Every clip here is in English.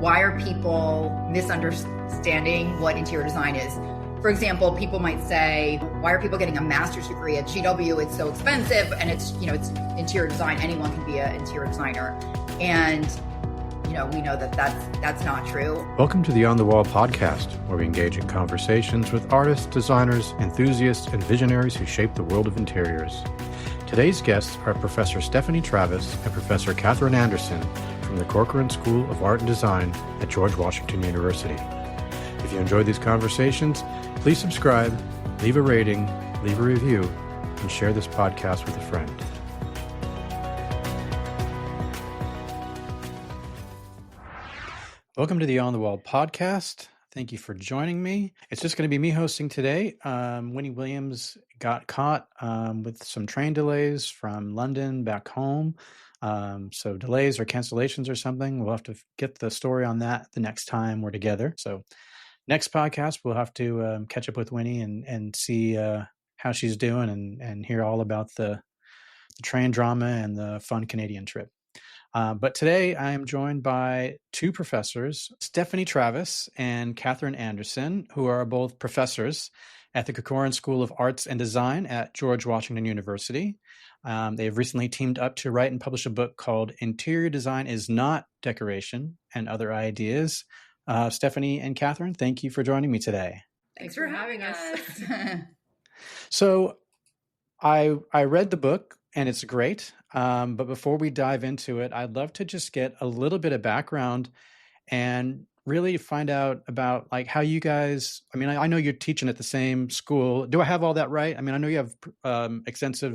why are people misunderstanding what interior design is? For example, people might say, why are people getting a master's degree at GW? It's so expensive, and it's interior design. Anyone can be an interior designer. And we know that that's not true. Welcome to the On the Wall podcast, where we engage in conversations with artists, designers, enthusiasts, and visionaries who shape the world of interiors. Today's guests are Professor Stephanie Travis and Professor Catherine Anderson from the Corcoran School of Art and Design at George Washington University. If you enjoyed these conversations, please subscribe, leave a rating, leave a review, and share this podcast with a friend. Welcome to the On the Wall podcast. Thank you for joining me. It's just going to be me hosting today. Winnie Williams got caught with some train delays from London back home. So delays or cancellations or something. We'll have to get the story on that the next time we're together. So next podcast, we'll have to catch up with Winnie and see how she's doing and hear all about the train drama and the fun Canadian trip. But today I am joined by two professors, Stephanie Travis and Catherine Anderson, who are both professors at the Corcoran School of Arts and Design at George Washington University. They have recently teamed up to write and publish a book called Interior Design is Not Decoration and Other Ideas. Stephanie and Catherine, thank you for joining me today. Thanks for having us. So I read the book and it's great. But before we dive into it, I'd love to just get a little bit of background and really find out about like how you guys, I know you're teaching at the same school. Do I have all that right? I know you have extensive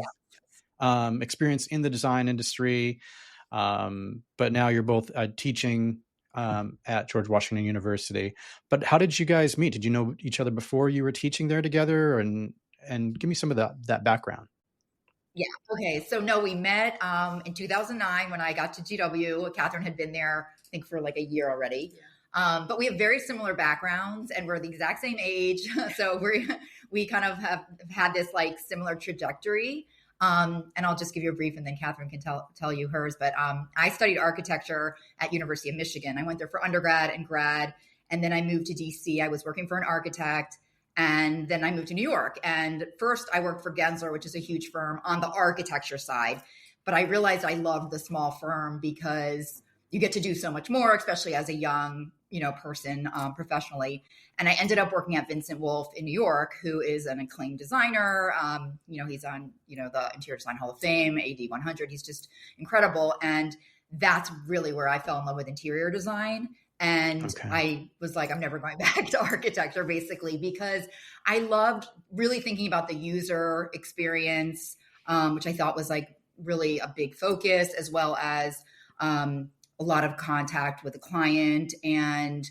experience in the design industry, but now you're both teaching at George Washington University. But how did you guys meet? Did you know each other before you were teaching there together? And give me some of that background. Yeah. Okay. So no, we met in 2009 when I got to GW. Catherine had been there, I think, for like a year already. Yeah. But we have very similar backgrounds and we're the exact same age. So we kind of have had this like similar trajectory. And I'll just give you a brief and then Catherine can tell you hers. But I studied architecture at University of Michigan. I went there for undergrad and grad. And then I moved to DC. I was working for an architect. And then I moved to New York. And first I worked for Gensler, which is a huge firm on the architecture side. But I realized I loved the small firm because you get to do so much more, especially as a young, person professionally. And I ended up working at Vincent Wolf in New York, who is an acclaimed designer. He's on, the Interior Design Hall of Fame, AD 100. He's just incredible. And that's really where I fell in love with interior design. And okay. I was like, I'm never going back to architecture, basically, because I loved really thinking about the user experience, which I thought was like really a big focus, as well as a lot of contact with the client and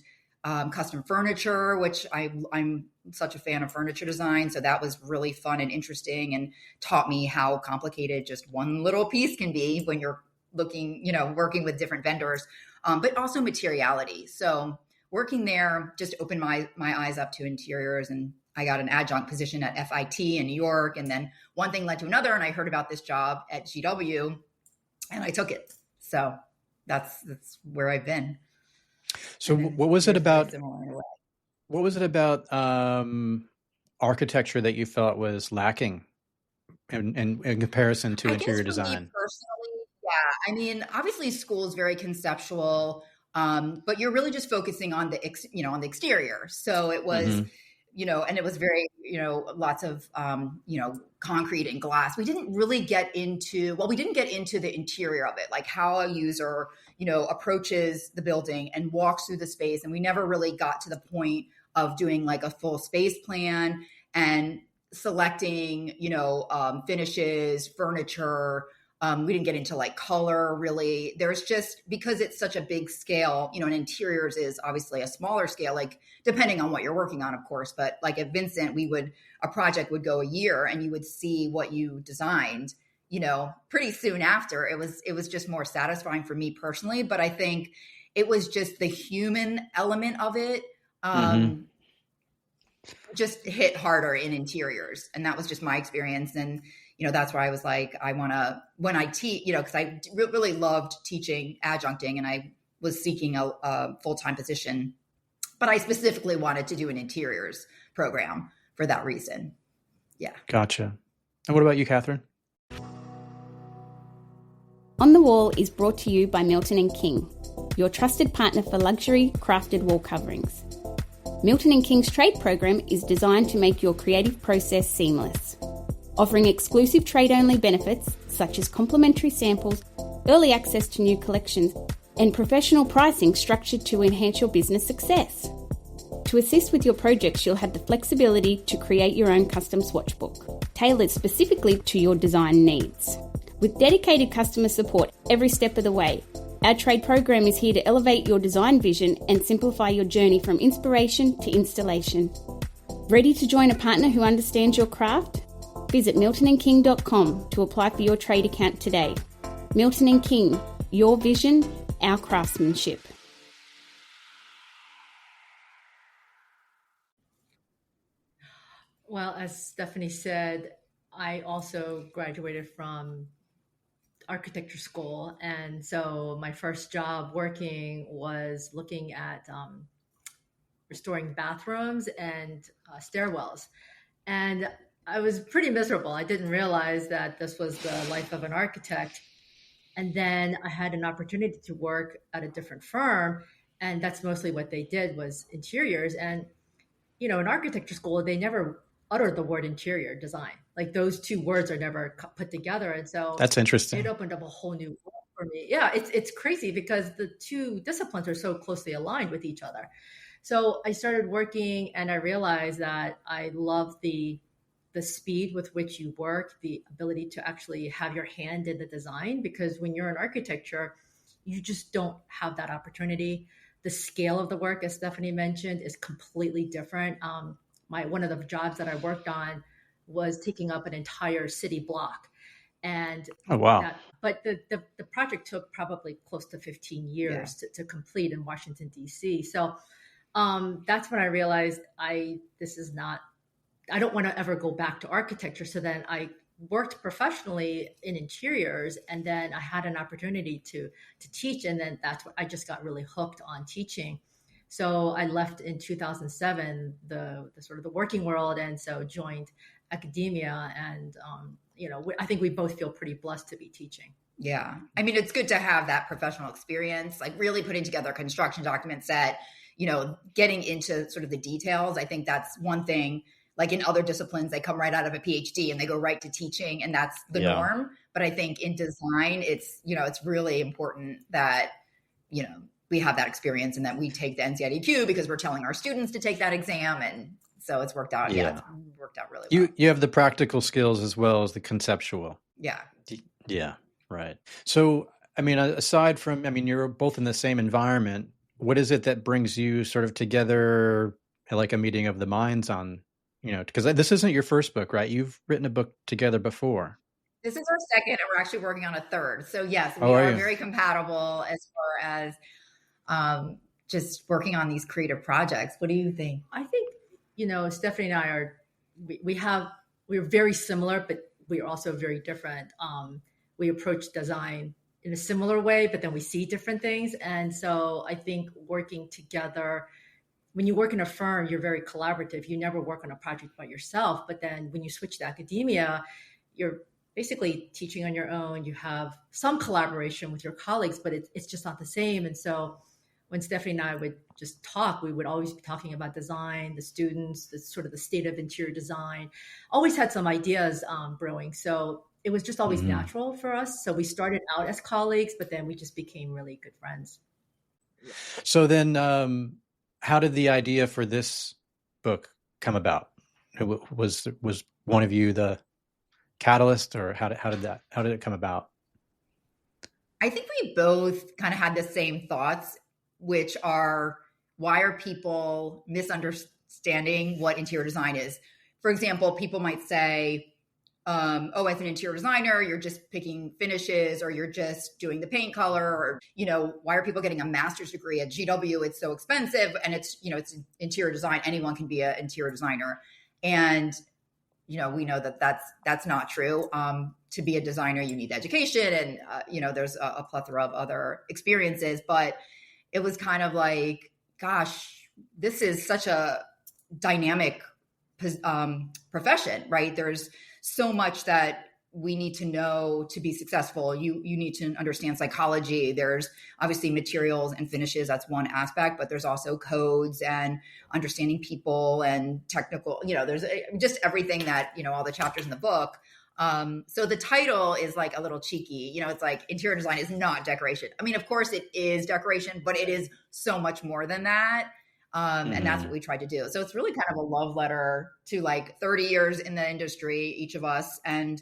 custom furniture, which I'm such a fan of furniture design. So that was really fun and interesting and taught me how complicated just one little piece can be when you're looking, working with different vendors. But also materiality. So working there just opened my eyes up to interiors, and I got an adjunct position at FIT in New York. And then one thing led to another, and I heard about this job at GW and I took it. So that's where I've been. So what was it about architecture that you felt was lacking in comparison to interior design? Yeah. Obviously school is very conceptual, but you're really just focusing on the exterior. So it was, and it was very, lots of, concrete and glass. We didn't really get into the interior of it, like how a user, approaches the building and walks through the space. And we never really got to the point of doing like a full space plan and selecting, finishes, furniture. We didn't get into like color really. There's just, because it's such a big scale, and interiors is obviously a smaller scale, like depending on what you're working on, of course. But like at Vincent, a project would go a year and you would see what you designed, pretty soon after. It was just more satisfying for me personally. But I think it was just the human element of it. Just hit harder in interiors. And that was just my experience. And, that's why I was like, when I teach, because I really loved teaching adjuncting and I was seeking a full-time position, but I specifically wanted to do an interiors program for that reason. Yeah. Gotcha. And what about you, Catherine? On the Wall is brought to you by Milton & King, your trusted partner for luxury crafted wall coverings. Milton & King's trade program is designed to make your creative process seamless, offering exclusive trade-only benefits such as complimentary samples, early access to new collections, and professional pricing structured to enhance your business success. To assist with your projects, you'll have the flexibility to create your own custom swatch book, tailored specifically to your design needs. With dedicated customer support every step of the way, our trade program is here to elevate your design vision and simplify your journey from inspiration to installation. Ready to join a partner who understands your craft? Visit miltonandking.com to apply for your trade account today. Milton & King, your vision, our craftsmanship. Well, as Stephanie said, I also graduated from architecture school. And so my first job working was looking at restoring bathrooms and stairwells. And I was pretty miserable. I didn't realize that this was the life of an architect. And then I had an opportunity to work at a different firm. And that's mostly what they did was interiors. And, in architecture school, they never uttered the word interior design. Like those two words are never put together. And so that's interesting. It opened up a whole new world for me. Yeah, it's crazy because the two disciplines are so closely aligned with each other. So I started working and I realized that I love the speed with which you work, the ability to actually have your hand in the design, because when you're in architecture, you just don't have that opportunity. The scale of the work, as Stephanie mentioned, is completely different. One of the jobs that I worked on was taking up an entire city block. And oh, wow. But the project took probably close to 15 years to complete in Washington, D.C. So that's when I realized I don't want to ever go back to architecture. So then I worked professionally in interiors, and then I had an opportunity to teach. And then that's what I just got really hooked on teaching. So I left in 2007, the sort of the working world, and so joined academia. And, I think we both feel pretty blessed to be teaching. Yeah. I mean, it's good to have that professional experience, like really putting together a construction document set, getting into sort of the details. I think that's one thing. Like in other disciplines, they come right out of a PhD and they go right to teaching, and that's the norm. But I think in design, it's really important that, we have that experience and that we take the NCIDQ because we're telling our students to take that exam. And so it's worked out. Yeah, it's worked out really well. You have the practical skills as well as the conceptual. Yeah. Yeah. Right. So, I mean, aside from, you're both in the same environment. What is it that brings you sort of together, like a meeting of the minds on, because this isn't your first book, right? You've written a book together before. This is our second, and we're actually working on a third. So yes, we are very compatible as far as just working on these creative projects. What do you think? I think, Stephanie and I we're very similar, but we are also very different. We approach design in a similar way, but then we see different things. And so I think working together, when you work in a firm, you're very collaborative. You never work on a project by yourself. But then when you switch to academia, you're basically teaching on your own. You have some collaboration with your colleagues, but it's just not the same. And so when Stephanie and I would just talk, we would always be talking about design, the students, the sort of the state of interior design, always had some ideas brewing. So it was just always natural for us. So we started out as colleagues, but then we just became really good friends. So then how did the idea for this book come about? Was one of you the catalyst, or how did it come about? I think we both kind of had the same thoughts, which are, why are people misunderstanding what interior design is? For example, people might say, as an interior designer, you're just picking finishes, or you're just doing the paint color, or, why are people getting a master's degree at GW? It's so expensive. And it's interior design. Anyone can be an interior designer. And, we know that that's not true. To be a designer, you need education, and, there's a plethora of other experiences. But it was kind of like, gosh, this is such a dynamic profession, right? There's so much that we need to know to be successful. You need to understand psychology. There's obviously materials and finishes. That's one aspect, but there's also codes and understanding people and technical, there's just everything that, all the chapters in the book. So the title is like a little cheeky, it's like interior design is not decoration. I mean, of course it is decoration, but it is so much more than that. And that's what we tried to do. So it's really kind of a love letter to like 30 years in the industry, each of us. And,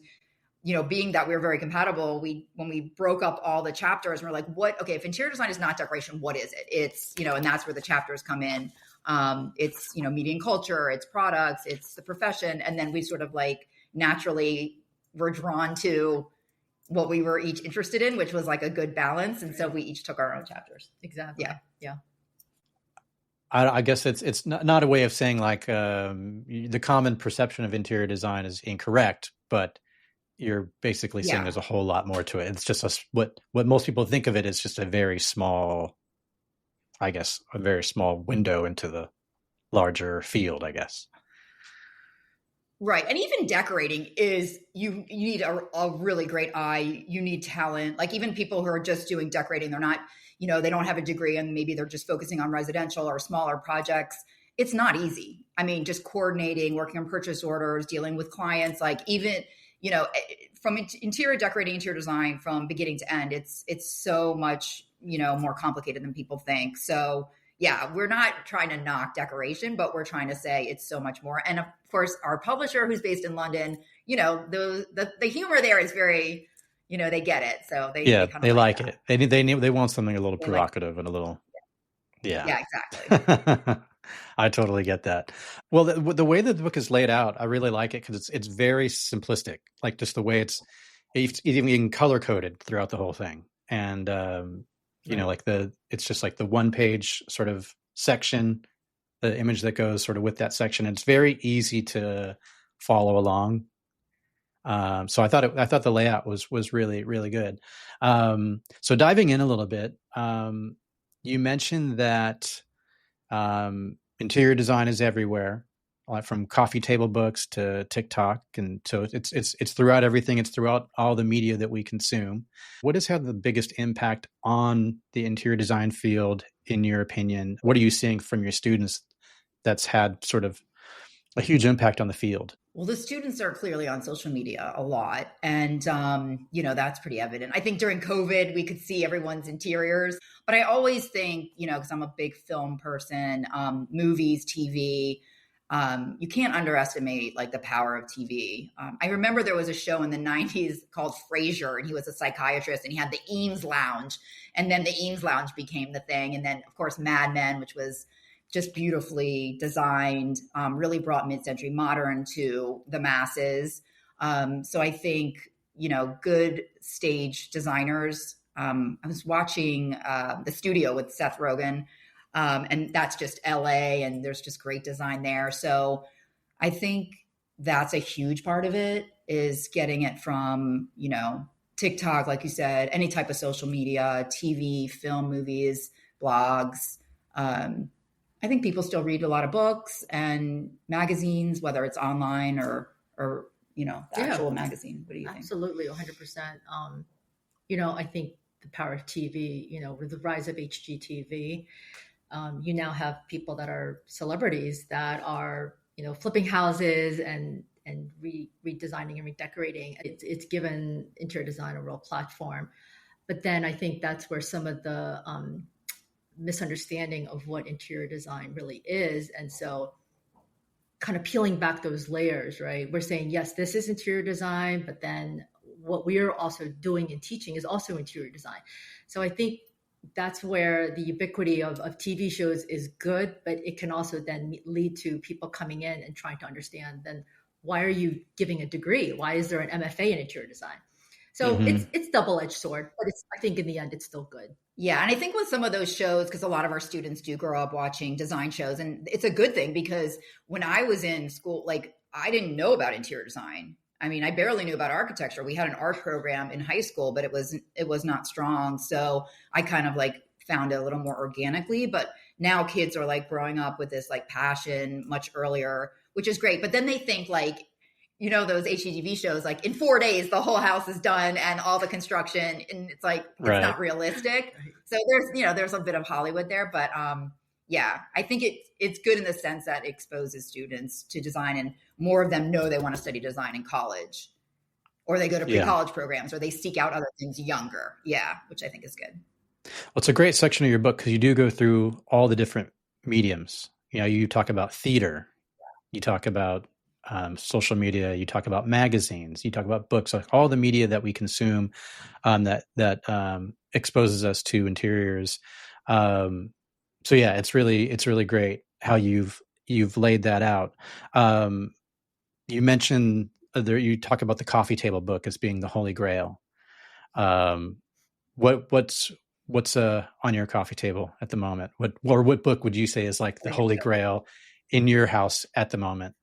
being that we were very compatible, when we broke up all the chapters, we're like, if interior design is not decoration, what is it? It's, and that's where the chapters come in. It's, media and culture, it's products, it's the profession. And then we sort of like naturally were drawn to what we were each interested in, which was like a good balance. And so we each took our own chapters. Exactly. Yeah. I guess it's not a way of saying like the common perception of interior design is incorrect, but you're basically saying there's a whole lot more to it. It's just what most people think of it is just a very small window into the larger field, I guess. Right. And even decorating is, you need a really great eye. You need talent. Like even people who are just doing decorating, they're not, they don't have a degree and maybe they're just focusing on residential or smaller projects. It's not easy. I mean, just coordinating, working on purchase orders, dealing with clients, like even, from interior decorating, interior design, from beginning to end, it's so much, more complicated than people think. So yeah, we're not trying to knock decoration, but we're trying to say it's so much more. And of course, our publisher, who's based in London, the humor there is very, they get it. So they like it. They want something a little provocative and a little, yeah, exactly. I totally get that. Well, the way that the book is laid out, I really like it because it's very simplistic. Like just the way it's even color coded throughout the whole thing, and like it's just like the one page sort of section, the image that goes sort of with that section. It's very easy to follow along. So I thought the layout was really, really good. So diving in a little bit, you mentioned that interior design is everywhere, from coffee table books to TikTok, and so it's throughout everything. It's throughout all the media that we consume. What has had the biggest impact on the interior design field, in your opinion? What are you seeing from your students that's had sort of a huge impact on the field? Well, the students are clearly on social media a lot. And, that's pretty evident. I think during COVID, we could see everyone's interiors. But I always think, because I'm a big film person, movies, TV, you can't underestimate like the power of TV. I remember there was a show in the 90s called Frasier, and he was a psychiatrist, and he had the Eames Lounge. And then the Eames Lounge became the thing. And then, of course, Mad Men, which was just beautifully designed, really brought mid-century modern to the masses. So I think, good stage designers. I was watching The Studio with Seth Rogen, and that's just LA, and there's just great design there. So I think that's a huge part of it, is getting it from, TikTok, like you said, any type of social media, TV, film, movies, blogs. I think people still read a lot of books and magazines, whether it's online or the actual magazine. What do you think? Absolutely, 100%. I think the power of TV, with the rise of HGTV, you now have people that are celebrities that are, flipping houses and redesigning and redecorating. It's given interior design a real platform. But then I think that's where some of the misunderstanding of what interior design really is. And so kind of peeling back those layers, right? We're saying, yes, this is interior design, but then what we're also doing and teaching is also interior design. So I think that's where the ubiquity of TV shows is good, but it can also then lead to people coming in and trying to understand, then why are you giving a degree? Why is there an MFA in interior design? So it's double-edged sword, but I think in the end, it's still good. Yeah. And I think with some of those shows, because a lot of our students do grow up watching design shows, and it's a good thing, because when I was in school, like I didn't know about interior design. I mean, I barely knew about architecture. We had an art program in high school, but it was not strong. So I kind of like found it a little more organically. But now kids are like growing up with this like passion much earlier, which is great. But then they think like, you know, those HGTV shows, like in 4 days, the whole house is done and all the construction, and it's like, it's Right. not realistic. So there's a bit of Hollywood there, but yeah, I think it's good in the sense that it exposes students to design, and more of them know they want to study design in college, or they go to pre-college programs, or they seek out other things younger. Yeah, which I think is good. Well, it's a great section of your book because you do go through all the different mediums. You know, you talk about theater, you talk about social media, you talk about magazines, you talk about books, like all the media that we consume that exposes us to interiors. So yeah, it's really great how you've laid that out. You mentioned you talk about the coffee table book as being the holy grail. What's on your coffee table at the moment? What book would you say is like the holy grail in your house at the moment?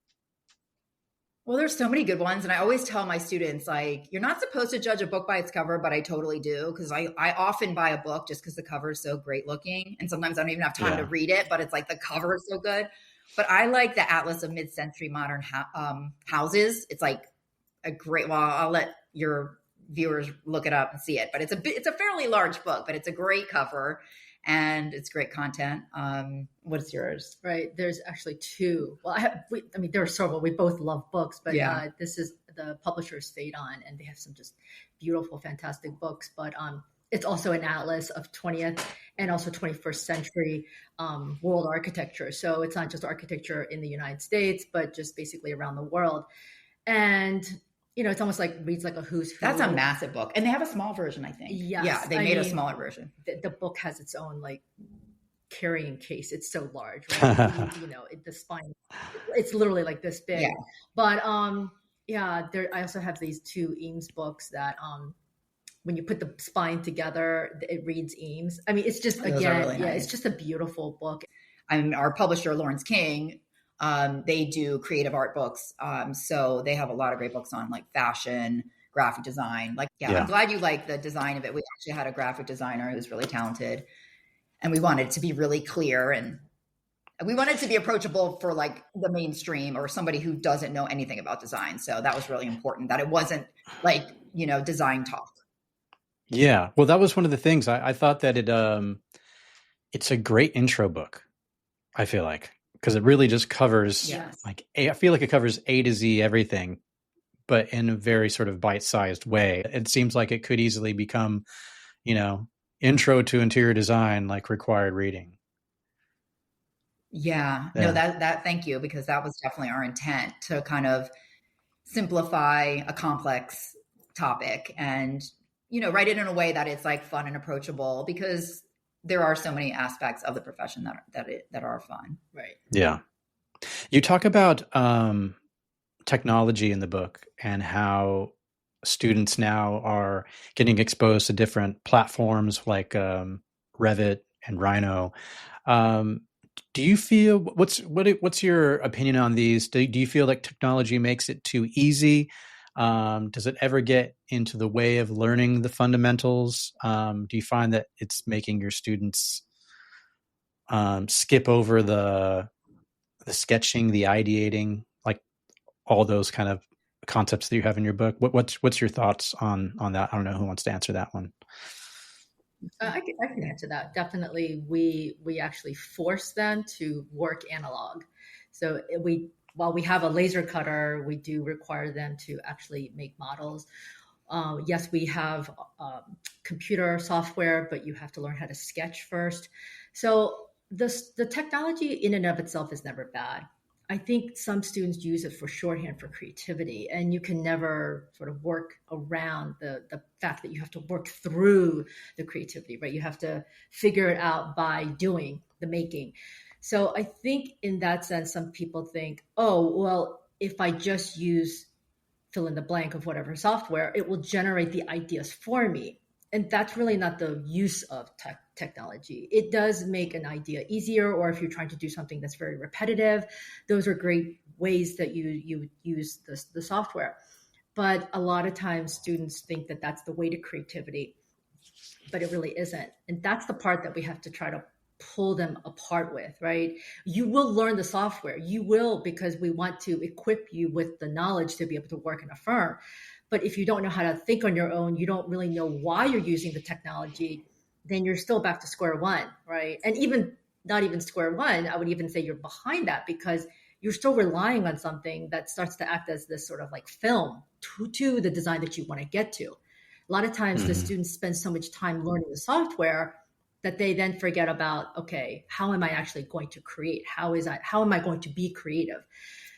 Well, there's so many good ones. And I always tell my students, like, you're not supposed to judge a book by its cover, but I totally do. Because I often buy a book just because the cover is so great looking. And sometimes I don't even have time to read it, but it's like the cover is so good. But I like the Atlas of Mid-Century Modern Houses. It's like a great, well, I'll let your viewers look it up and see it. But it's a fairly large book, but it's a great cover. And it's great content. What's yours? Right. There's actually two. Well, there are several. We both love books, but this is the publisher's Phaidon, and they have some just beautiful, fantastic books. But it's also an atlas of 20th and also 21st century world architecture. So it's not just architecture in the United States, but just basically around the world. And you know, it's almost like reads like a who's who. That's a massive book. And they have a small version, I think. Yes. Yeah, they made a smaller version. The book has its own like carrying case. It's so large, right? You know, the spine, it's literally like this big. Yeah. But I also have these two Eames books that when you put the spine together, it reads Eames. I mean, it's just, again, really nice. It's just a beautiful book. Our publisher, Lawrence King, they do creative art books. So they have a lot of great books on like fashion, graphic design. I'm glad you like the design of it. We actually had a graphic designer who's really talented, and we wanted it to be really clear, and we wanted it to be approachable for like the mainstream or somebody who doesn't know anything about design. So that was really important, that it wasn't like, you know, design talk. Yeah. Well, that was one of the things I thought that it's a great intro book. I feel like, because it really just covers I feel like it covers A to Z everything, but in a very sort of bite-sized way. It seems like it could easily become, you know, intro to interior design, like required reading. Yeah. No, that thank you, because that was definitely our intent, to kind of simplify a complex topic and, you know, write it in a way that it's like fun and approachable, because there are so many aspects of the profession that are fun. Right. Yeah. You talk about technology in the book and how students now are getting exposed to different platforms like Revit and Rhino. Do you feel, what's your opinion on these? Do you feel like technology makes it too easy? Does it ever get into the way of learning the fundamentals? Do you find that it's making your students skip over the sketching, the ideating, like all those kind of concepts that you have in your book? What's your thoughts on that? I don't know who wants to answer that one. I can answer that. Definitely, we actually force them to work analog. So while we have a laser cutter, we do require them to actually make models. Yes, we have computer software, but you have to learn how to sketch first. So the technology in and of itself is never bad. I think some students use it for shorthand for creativity, and you can never sort of work around the fact that you have to work through the creativity, right? You have to figure it out by doing the making. So I think in that sense, some people think, oh, well, if I just use fill in the blank of whatever software, it will generate the ideas for me. And that's really not the use of technology. It does make an idea easier, or if you're trying to do something that's very repetitive, those are great ways that you use the software. But a lot of times students think that that's the way to creativity. but it really isn't. And that's the part that we have to try to pull them apart with, right? You will learn the software. You will, because we want to equip you with the knowledge to be able to work in a firm. But if you don't know how to think on your own, you don't really know why you're using the technology, then you're still back to square one, right? And even not even square one, I would even say you're behind that, because you're still relying on something that starts to act as this sort of like film to the design that you want to get to. A lot of times the students spend so much time learning the software that they then forget about, okay, how am I actually going to create? How am I going to be creative?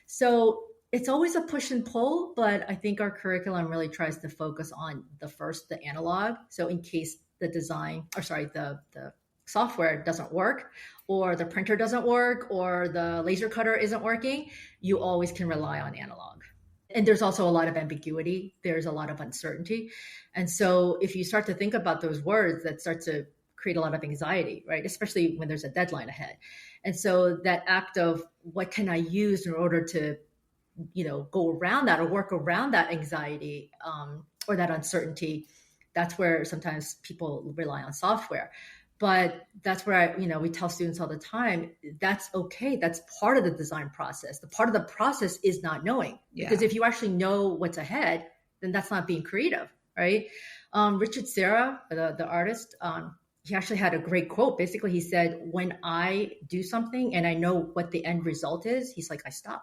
So it's always a push and pull, but I think our curriculum really tries to focus on the analog. So in case the software doesn't work, or the printer doesn't work, or the laser cutter isn't working, you always can rely on analog. And there's also a lot of ambiguity. There's a lot of uncertainty. And so if you start to think about those words, that start to create a lot of anxiety, right? Especially when there's a deadline ahead. And so that act of what can I use in order to, go around that or work around that anxiety or that uncertainty, that's where sometimes people rely on software. But that's where we tell students all the time, that's okay. That's part of the design process. The part of the process is not knowing. Yeah. Because if you actually know what's ahead, then that's not being creative, right? Richard Serra, the artist, he actually had a great quote. Basically, he said, when I do something and I know what the end result is, he's like, I stop.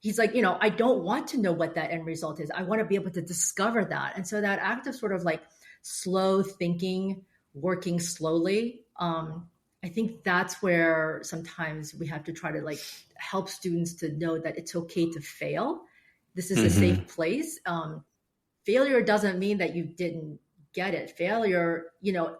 He's like, I don't want to know what that end result is. I want to be able to discover that. And so that act of sort of like slow thinking, working slowly, I think that's where sometimes we have to try to like help students to know that it's okay to fail. This is a safe place. Failure doesn't mean that you didn't get it. Failure,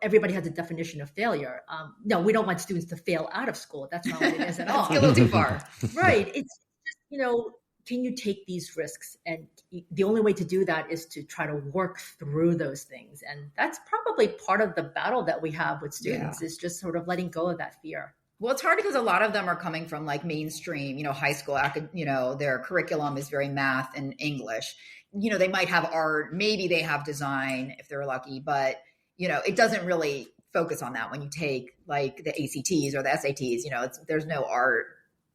everybody has a definition of failure. No, we don't want students to fail out of school. That's not what it is at all. It's a little too far. Right. It's just, can you take these risks? And the only way to do that is to try to work through those things. And that's probably part of the battle that we have with students is just sort of letting go of that fear. Well, it's hard because a lot of them are coming from like mainstream, high school, their curriculum is very math and English. They might have art, maybe they have design if they're lucky, but, it doesn't really focus on that when you take like the ACTs or the SATs, there's no art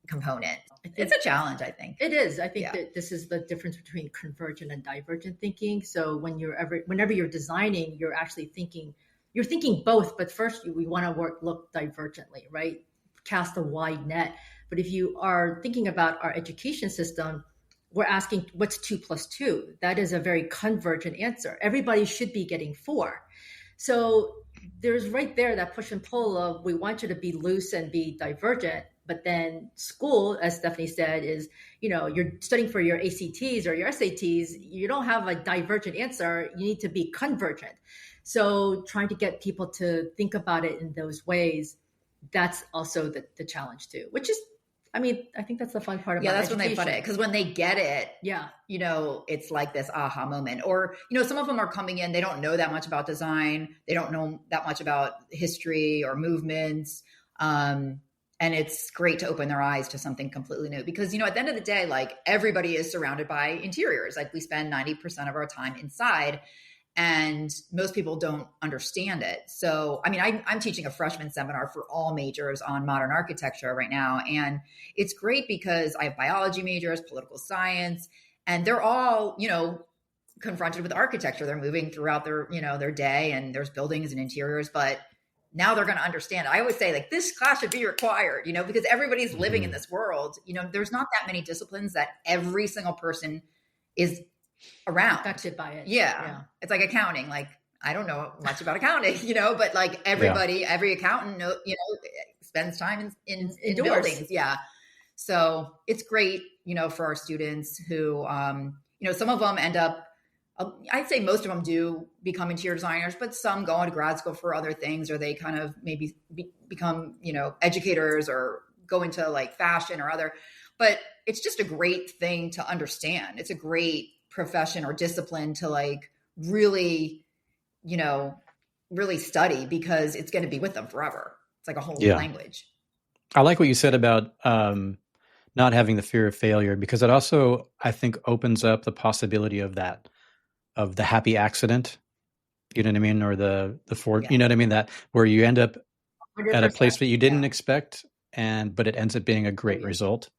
component. It's a challenge, I think. It is. I think that this is the difference between convergent and divergent thinking. So whenever you're designing, you're actually thinking both, but first we want to look divergently, right? Cast a wide net. But if you are thinking about our education system, we're asking what's 2 + 2? That is a very convergent answer. Everybody should be getting 4. So there's right there that push and pull of we want you to be loose and be divergent. But then school, as Stephanie said, is, you're studying for your ACTs or your SATs. You don't have a divergent answer. You need to be convergent. So trying to get people to think about it in those ways, that's also the challenge too, which is, I think that's the fun part about that's education. When they put it. Because when they get it, it's like this aha moment. Or, some of them are coming in, they don't know that much about design. They don't know that much about history or movements. And it's great to open their eyes to something completely new because, at the end of the day, like everybody is surrounded by interiors. Like we spend 90% of our time inside and most people don't understand it. So, I'm teaching a freshman seminar for all majors on modern architecture right now. And it's great because I have biology majors, political science, and they're all, confronted with architecture. They're moving throughout their day and there's buildings and interiors, but now they're going to understand. I always say like this class should be required, because everybody's living in this world. There's not that many disciplines that every single person is around. Affected by it. Yeah. It's like accounting. Like I don't know much about accounting, but like everybody, every accountant, spends time in buildings. Yeah. So it's great, for our students who, some of them end up, I'd say most of them do become interior designers, but some go on to grad school for other things, or they kind of maybe become, educators or go into like fashion or other, but it's just a great thing to understand. It's a great profession or discipline to like really, really study because it's going to be with them forever. It's like a whole new language. I like what you said about, not having the fear of failure, because it also, I think, opens up the possibility of the happy accident you know what I mean? Or the Ford, Yeah. you know what I mean? That where you end up at a 100%. place that you didn't Yeah. expect, but it ends up being a great Yeah. result.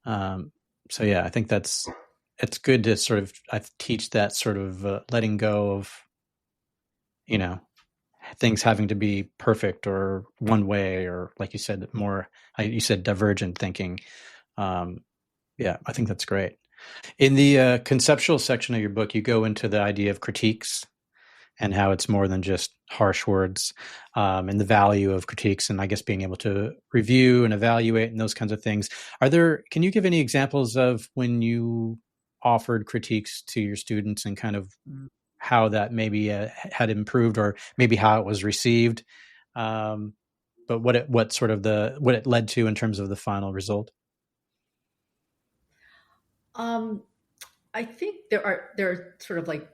So yeah, I think it's good to sort of teach that sort of letting go of, you know, things having to be perfect or one way, or like you said, you said divergent thinking. Yeah, I think that's great. In the conceptual section of your book, you go into the idea of critiques and how it's more than just harsh words, and the value of critiques, and I guess being able to review and evaluate and those kinds of things. Can you give any examples of when you offered critiques to your students and kind of how that maybe had improved, or maybe how it was received, but what it led to in terms of the final result? I think there are sort of like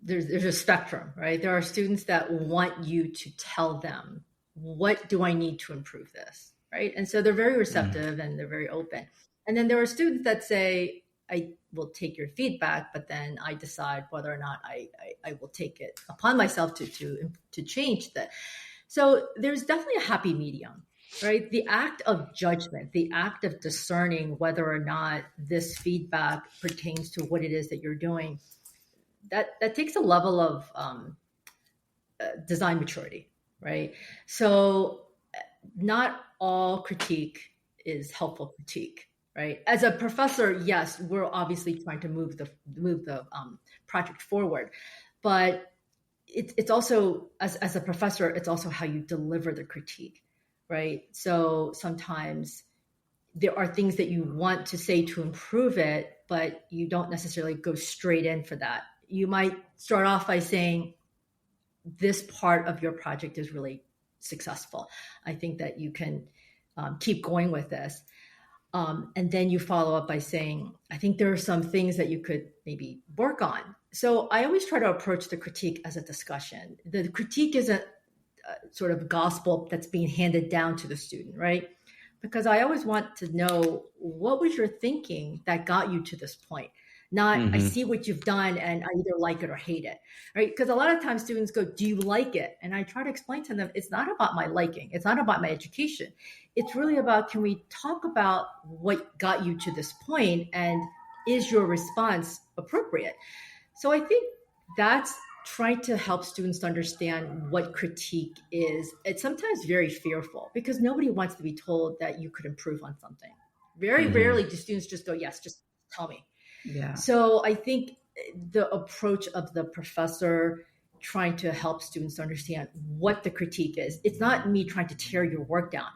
there's a spectrum, right? There are students that want you to tell them, what do I need to improve this, right? And so they're very receptive and they're very open. And then there are students that say, I will take your feedback, but then I decide whether or not I will take it upon myself to change that. So there's definitely a happy medium, right? The act of judgment, the act of discerning whether or not this feedback pertains to what it is that you're doing, that takes a level of design maturity, right? So not all critique is helpful critique, right? As a professor, yes, we're obviously trying to move the project forward, but it's also, as a professor, it's also how you deliver the critique, right? So sometimes there are things that you want to say to improve it, but you don't necessarily go straight in for that. You might start off by saying, this part of your project is really successful. I think that you can keep going with this. And then you follow up by saying, I think there are some things that you could maybe work on. So I always try to approach the critique as a discussion. The critique isn't sort of gospel that's being handed down to the student, right? Because I always want to know, what was your thinking that got you to this point? Not, I see what you've done and I either like it or hate it, right? Because a lot of times students go, do you like it? And I try to explain to them, it's not about my liking. It's not about my education. It's really about, can we talk about what got you to this point, and is your response appropriate? So I think that's trying to help students understand what critique is. It's sometimes very fearful because nobody wants to be told that you could improve on something. Very rarely do students just go, yes, just tell me. Yeah. So I think the approach of the professor trying to help students understand what the critique is, it's not me trying to tear your work down.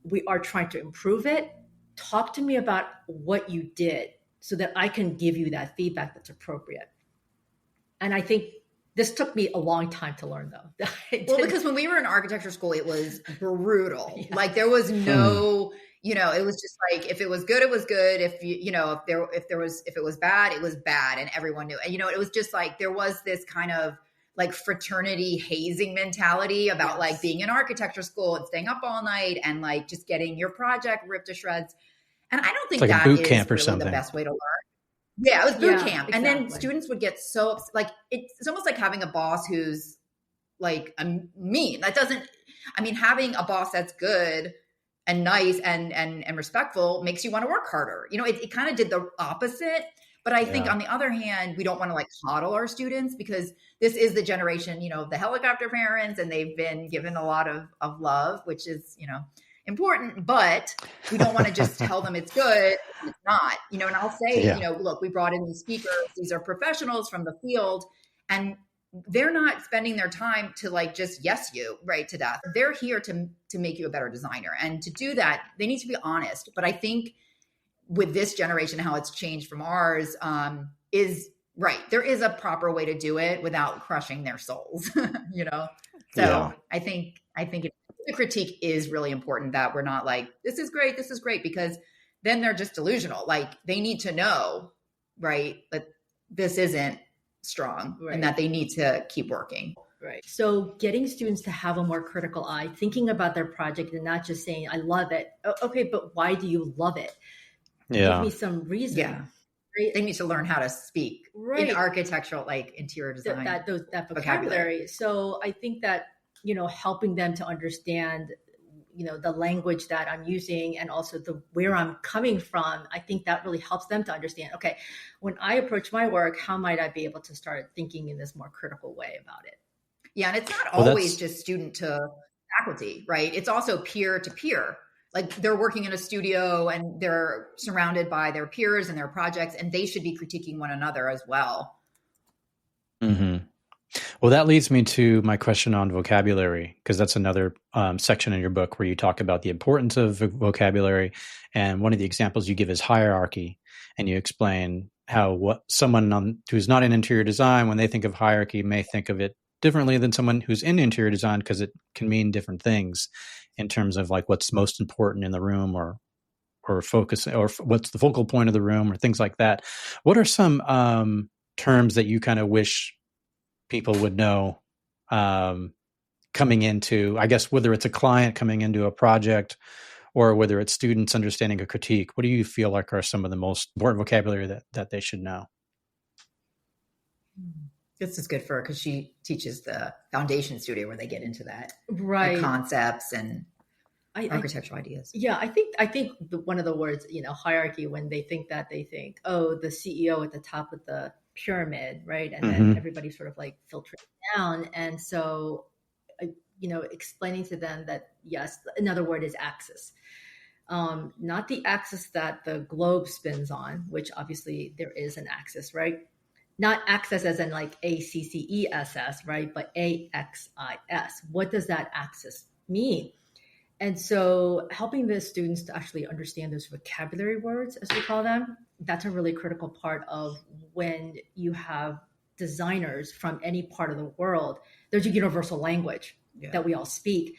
We are trying to improve it. Talk to me about what you did so that I can give you that feedback that's appropriate. And I think this took me a long time to learn, though. Well, because when we were in architecture school, it was brutal. Yeah. Like there was no, it was just like, if it was good, it was good. If if it was bad, it was bad, and everyone knew. And it was just like there was this kind of like fraternity hazing mentality about like being in architecture school and staying up all night and like just getting your project ripped to shreds. And I don't think like that a boot is camp or really something. the best way to learn. Yeah, it was boot camp. Exactly. And then students would get so like, it's almost like having a boss who's like mean. Having a boss that's good and nice and respectful makes you want to work harder. It kind of did the opposite. But I think on the other hand, we don't want to like coddle our students, because this is the generation, of the helicopter parents, and they've been given a lot of love, which is, important, but we don't want to just tell them it's good. It's not, and I'll say, look, we brought in these speakers. These are professionals from the field, and they're not spending their time to like just yes you right to death. They're here to make you a better designer. And to do that, they need to be honest. But I think with this generation, how it's changed from ours is right. There is a proper way to do it without crushing their souls, So I think the critique is really important, that we're not like, this is great, because then they're just delusional. Like they need to know, right, that this isn't strong, and that they need to keep working. Right. So getting students to have a more critical eye, thinking about their project and not just saying, I love it. Okay, but why do you love it? Yeah. Give me some reason. Yeah. right? They need to learn how to speak Right. in architectural, like interior design. That vocabulary. So I think that, helping them to understand, the language that I'm using and also where I'm coming from, I think that really helps them to understand, okay, when I approach my work, how might I be able to start thinking in this more critical way about it? Yeah. And it's not always just student to faculty, right? It's also peer to peer. Like they're working in a studio and they're surrounded by their peers and their projects, and they should be critiquing one another as well. Mm-hmm. Well, that leads me to my question on vocabulary, because that's another section in your book where you talk about the importance of vocabulary. And one of the examples you give is hierarchy. And you explain how someone who's not in interior design, when they think of hierarchy, may think of it differently than someone who's in interior design, because it can mean different things in terms of like what's most important in the room or focus, or what's the focal point of the room, or things like that. What are some terms that you kind of wish people would know coming into, I guess, whether it's a client coming into a project or whether it's students understanding a critique? What do you feel like are some of the most important vocabulary that they should know? This is good for her because she teaches the foundation studio where they get into that, right? Like concepts and architectural ideas. Yeah, I think one of the words, hierarchy, when they think, oh, the CEO at the top of the pyramid, right? And then everybody sort of like filtering down. And so, explaining to them that, yes, another word is axis. Not the axis that the globe spins on, which obviously there is an axis, right? Not axis as in like ACCESS, right? But AXIS. What does that axis mean? And so helping the students to actually understand those vocabulary words, as we call them, that's a really critical part of when you have designers from any part of the world. There's a universal language that we all speak.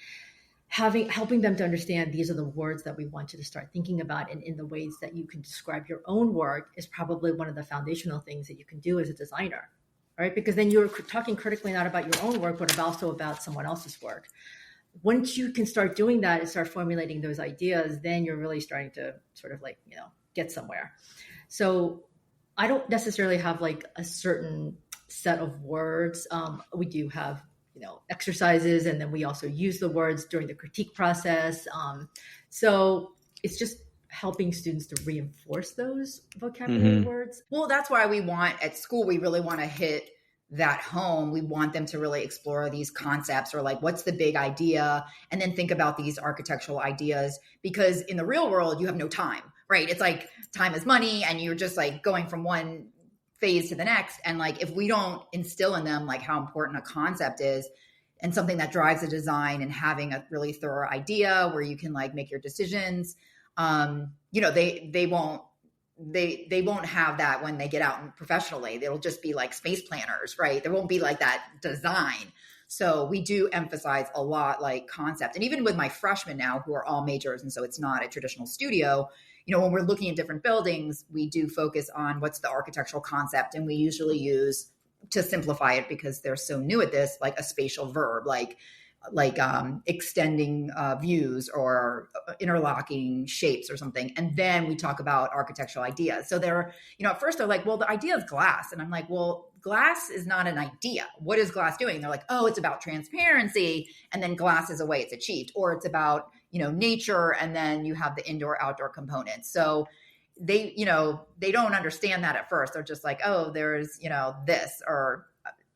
Helping them to understand these are the words that we want you to start thinking about, and in the ways that you can describe your own work is probably one of the foundational things that you can do as a designer, right? Because then you're talking critically not about your own work, but also about someone else's work. Once you can start doing that and start formulating those ideas, then you're really starting to sort of like, get somewhere. So I don't necessarily have like a certain set of words. We do have, exercises, and then we also use the words during the critique process. So it's just helping students to reinforce those vocabulary words. Well, that's why at school, we really want to hit that home. We want them to really explore these concepts, or like, what's the big idea? And then think about these architectural ideas, because in the real world, you have no time, right? It's like time is money, and you're just like going from one phase to the next. And like, if we don't instill in them like how important a concept is and something that drives a design, and having a really thorough idea where you can like make your decisions, they won't have that when they get out professionally. It'll just be like space planners, right? There won't be like that design. So we do emphasize a lot like concept. And even with my freshmen now, who are all majors, and so it's not a traditional studio, when we're looking at different buildings, we do focus on what's the architectural concept. And we usually use, to simplify it because they're so new at this, like a spatial verb, like extending views or interlocking shapes or something. And then we talk about architectural ideas. So they're, at first they're like, well, the idea is glass. And I'm like, well, glass is not an idea. What is glass doing? And they're like, oh, it's about transparency. And then glass is a way it's achieved. Or it's about, nature. And then you have the indoor outdoor components. So they don't understand that at first. They're just like, oh, there's, this or,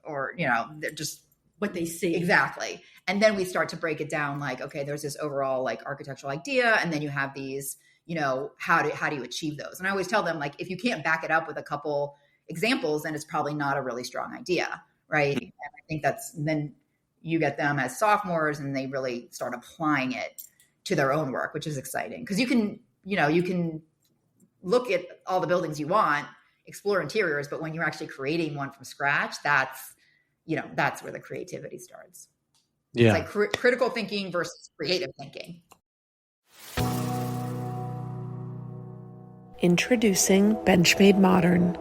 they're just what they see. Exactly. And then we start to break it down like, okay, there's this overall like architectural idea. And then you have these, how do you achieve those? And I always tell them, like, if you can't back it up with a couple examples, then it's probably not a really strong idea. Right. And I think then you get them as sophomores and they really start applying it to their own work, which is exciting. Cause you can look at all the buildings you want, explore interiors, but when you're actually creating one from scratch, that's where the creativity starts. Yeah. It's like critical thinking versus creative thinking. Introducing Benchmade Modern.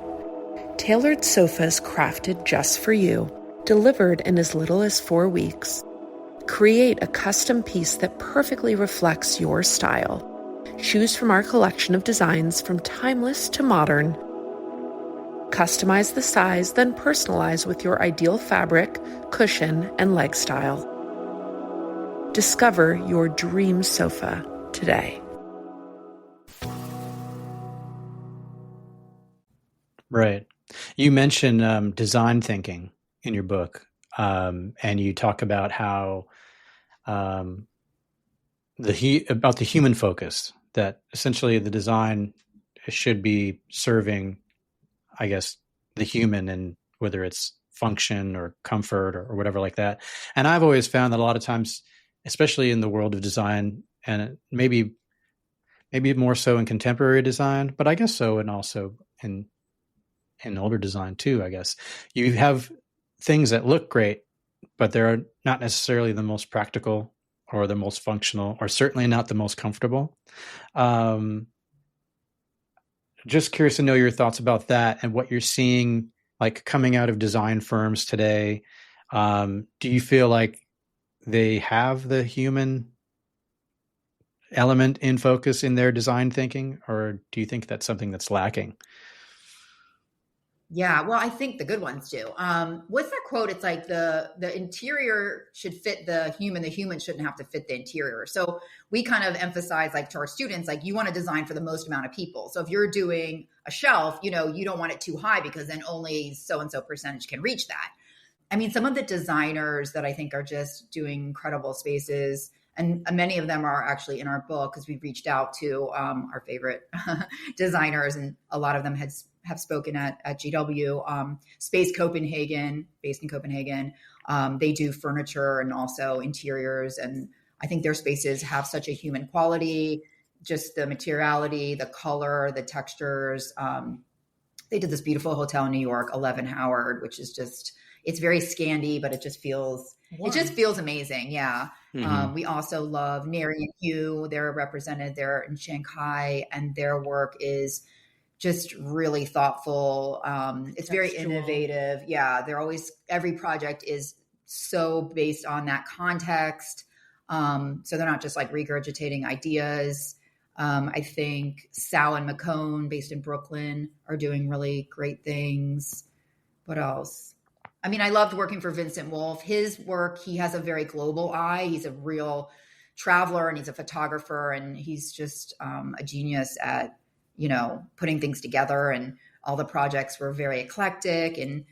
Tailored sofas crafted just for you, delivered in as little as 4 weeks. Create a custom piece that perfectly reflects your style. Choose from our collection of designs from timeless to modern. Customize the size, then personalize with your ideal fabric, cushion, and leg style. Discover your dream sofa today. Right. You mentioned design thinking in your book, and you talk about how about the human focus, that essentially the design should be serving, I guess, the human, and whether it's function or comfort or whatever like that. And I've always found that a lot of times, especially in the world of design, and maybe more so in contemporary design, but I guess so, and also in older design too, I guess, you have things that look great, but they're not necessarily the most practical or the most functional, or certainly not the most comfortable. Just curious to know your thoughts about that and what you're seeing, like coming out of design firms today. Do you feel like they have the human element in focus in their design thinking, or do you think that's something that's lacking? Yeah, well, I think the good ones do. What's that quote? It's like the interior should fit the human shouldn't have to fit the interior. So we kind of emphasize, like, to our students, like, you want to design for the most amount of people. So if you're doing a shelf, you don't want it too high, because then only so-and-so percentage can reach that. I mean, some of the designers that I think are just doing incredible spaces, and many of them are actually in our book, because we've reached out to our favorite designers, and a lot of them have spoken at GW. Space Copenhagen, based in Copenhagen. They do furniture and also interiors. And I think their spaces have such a human quality, just the materiality, the color, the textures. They did this beautiful hotel in New York, 11 Howard, which is just, it's very Scandi, but it just feels amazing. Yeah. Mm-hmm. We also love Neri and Hugh. They're represented there in Shanghai, and their work is just really thoughtful. It's very innovative. Yeah. Every project is so based on that context. So they're not just like regurgitating ideas. I think Sal and McCone, based in Brooklyn, are doing really great things. What else? I mean, I loved working for Vincent Wolf. His work, he has a very global eye. He's a real traveler, and he's a photographer, and he's just a genius at, putting things together. And all the projects were very eclectic, and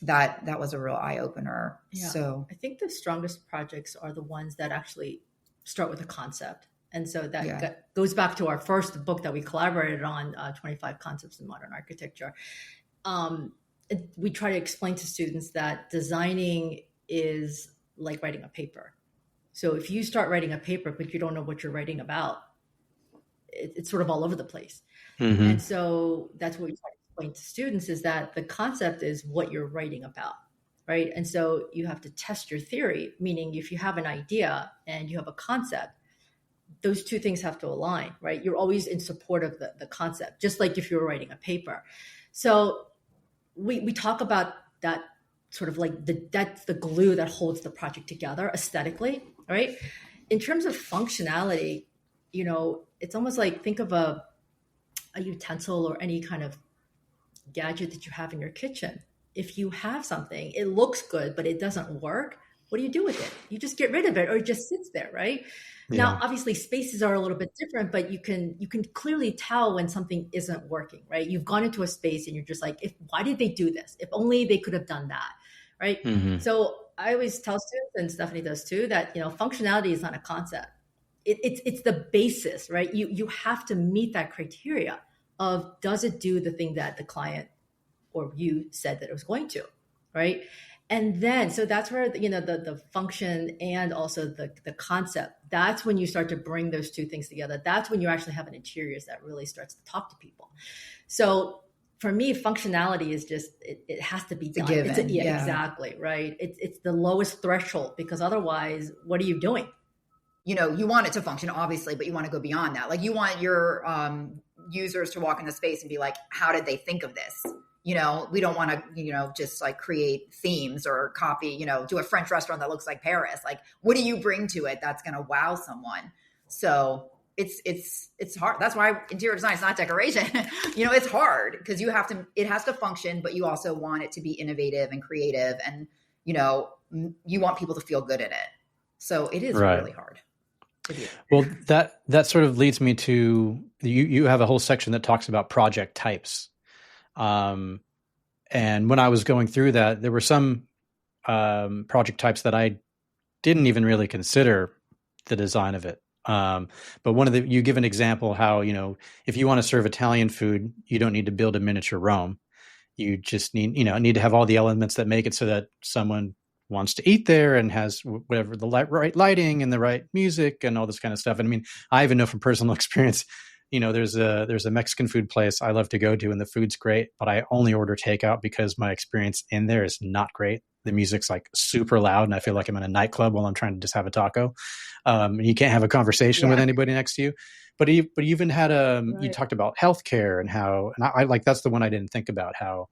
that was a real eye opener. Yeah. So I think the strongest projects are the ones that actually start with a concept. And so that goes back to our first book that we collaborated on, 25 Concepts in Modern Architecture. We try to explain to students that designing is like writing a paper. So if you start writing a paper, but you don't know what you're writing about, it's sort of all over the place. Mm-hmm. And so that's what we try to explain to students, is that the concept is what you're writing about, right? And so you have to test your theory, meaning if you have an idea and you have a concept, those two things have to align, right? You're always in support of the concept, just like if you were writing a paper. So we talk about that sort of like that's the glue that holds the project together aesthetically, right? In terms of functionality, it's almost like, think of a utensil or any kind of gadget that you have in your kitchen. If you have something, it looks good, but it doesn't work, what do you do with it? You just get rid of it, or it just sits there, right? Yeah. Now, obviously, spaces are a little bit different, but you can clearly tell when something isn't working, right? You've gone into a space and you're just like, why did they do this? If only they could have done that, right? Mm-hmm. So I always tell students, and Stephanie does too, that functionality is not a concept. It's the basis, right? You have to meet that criteria of, does it do the thing that the client or you said that it was going to, right? And then, so that's where, the function and also the concept, that's when you start to bring those two things together. That's when you actually have an interiors that really starts to talk to people. So for me, functionality is just, it has to be done. It's a given. Yeah, exactly, right? It's the lowest threshold, because otherwise, what are you doing? You want it to function, obviously, but you want to go beyond that. Like, you want your users to walk in the space and be like, how did they think of this? We don't want to, just like create themes or copy, do a French restaurant that looks like Paris. Like, what do you bring to it that's going to wow someone? So it's hard. That's why interior design is not decoration. It's hard because it has to function, but you also want it to be innovative and creative, and you want people to feel good in it. So it is really hard. Well, that sort of leads me to you have a whole section that talks about project types. And when I was going through that, there were some project types that I didn't even really consider the design of it. But you give an example how, if you want to serve Italian food, you don't need to build a miniature Rome. You just need to have all the elements that make it so that someone wants to eat there and has whatever the right lighting and the right music and all this kind of stuff. And I mean, I even know from personal experience, there's a Mexican food place I love to go to and the food's great, but I only order takeout because my experience in there is not great. The music's like super loud and I feel like I'm in a nightclub while I'm trying to just have a taco. And you can't have a conversation with anybody next to you. But you even had you talked about healthcare and how, and I like, that's the one I didn't think about, how,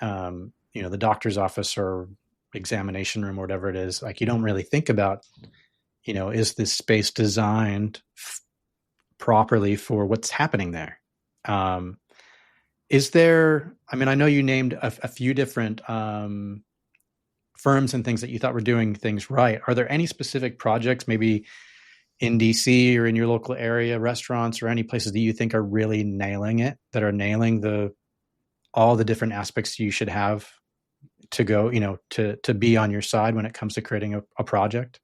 the doctor's office or examination room or whatever it is, like you don't really think about, is this space designed properly for what's happening there? Is there, I mean, I know you named a few different firms and things that you thought were doing things right. Are there any specific projects, maybe in DC or in your local area, restaurants or any places that you think are really nailing it, that are nailing all the different aspects you should have to go, to be on your side when it comes to creating a project?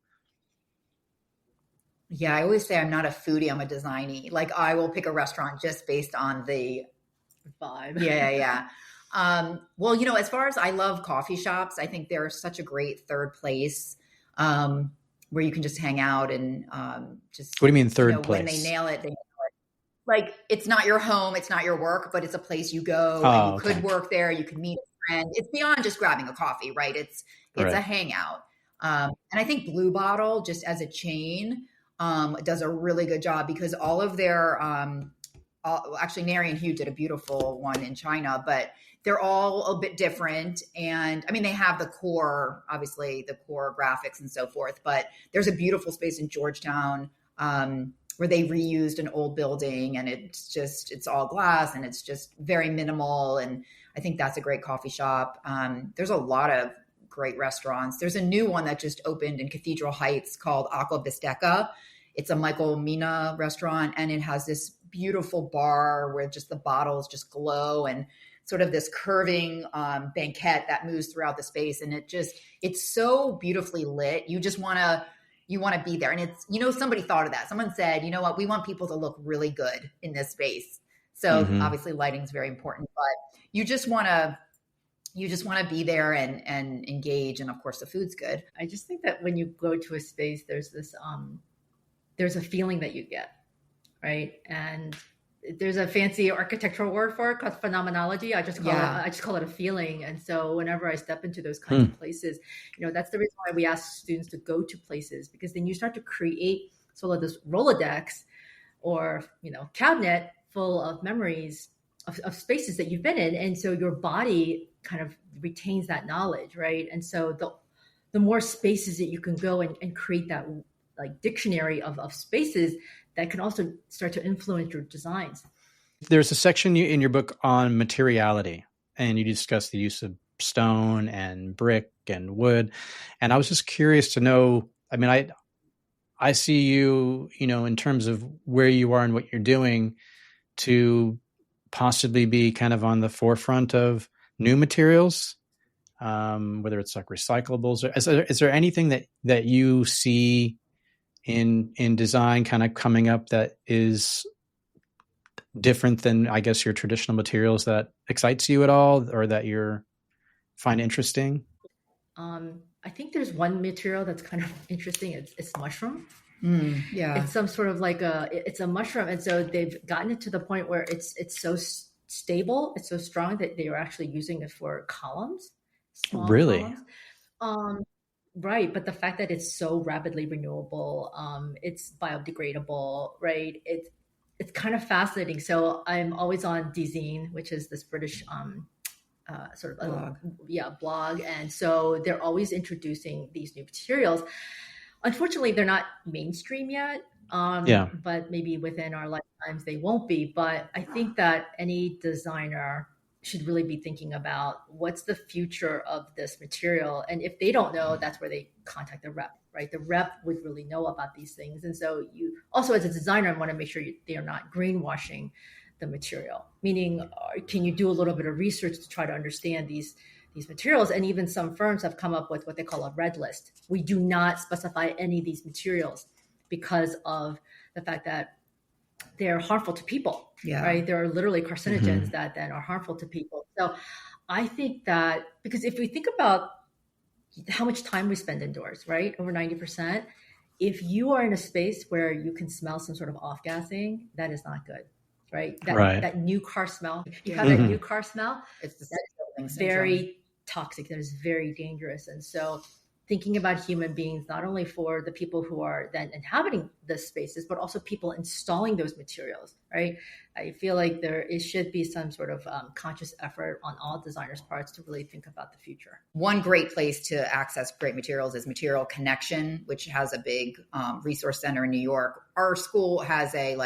Yeah, I always say I'm not a foodie, I'm a designer. Like I will pick a restaurant just based on the vibe. Yeah. Well, as far as I love coffee shops, I think they're such a great third place where you can just hang out and just. What do you mean third place? When they nail it, like it's not your home, it's not your work, but it's a place you go and you could work there, you could meet a friend. It's beyond just grabbing a coffee, right? It's a hangout. And I think Blue Bottle, just as a chain, does a really good job because all of their, actually Nary and Hugh did a beautiful one in China, but they're all a bit different. And I mean, they have the core, obviously the core graphics and so forth, but there's a beautiful space in Georgetown where they reused an old building and it's all glass and it's just very minimal. And I think that's a great coffee shop. There's a lot of great restaurants. There's a new one that just opened in Cathedral Heights called Aqua Bisteca. It's a Michael Mina restaurant and it has this beautiful bar where just the bottles just glow and sort of this curving banquette that moves throughout the space. And it's so beautifully lit. You want to be there. And it's, somebody thought of that. Someone said, you know what, we want people to look really good in this space. So obviously lighting is very important, but you just want to be there and engage. And of course the food's good. I just think that when you go to a space, there's this, there's a feeling that you get, right? And there's a fancy architectural word for it called phenomenology. I just call it a feeling. And so whenever I step into those kinds of places, that's the reason why we ask students to go to places, because then you start to create sort of this Rolodex or, cabinet full of memories of spaces that you've been in. And so your body kind of retains that knowledge, right? And so the more spaces that you can go and create that like dictionary of spaces that can also start to influence your designs. There's a section in your book on materiality, and you discuss the use of stone and brick and wood. And I was just curious to know, I mean, I see you, in terms of where you are and what you're doing, to possibly be kind of on the forefront of new materials, whether it's like recyclables. Or is there anything that you see in design kind of coming up that is different than, I guess, your traditional materials that excites you at all or that you find interesting? I think there's one material that's kind of interesting. It's mushroom. Yeah. It's some sort of like it's a mushroom. And so they've gotten it to the point where it's so stable. It's so strong that they are actually using it for columns. Really? Columns. Right. But the fact that it's so rapidly renewable, it's biodegradable, right? It's kind of fascinating. So I'm always on Dzine, which is this British sort of blog. And so they're always introducing these new materials. Unfortunately, they're not mainstream yet. Yeah. But maybe within our lifetimes they won't be. But I think that any designer should really be thinking about what's the future of this material. And if they don't know, that's where they contact the rep, right? The rep would really know about these things. And so you also, as a designer, want to make sure they are not greenwashing the material, meaning can you do a little bit of research to try to understand these materials? And even some firms have come up with what they call a red list. We do not specify any of these materials because of the fact that they're harmful to people, right? There are literally carcinogens that then are harmful to people. So I think that, because if we think about how much time we spend indoors, right? Over 90%, if you are in a space where you can smell some sort of off-gassing, that is not good, right? That new car smell, you have that new car smell, that's very toxic, that is very dangerous. And so thinking about human beings, not only for the people who are then inhabiting the spaces, but also people installing those materials, right? I feel like it should be some sort of conscious effort on all designers' parts to really think about the future. One great place to access great materials is Material Connection, which has a big resource center in New York. Our school has a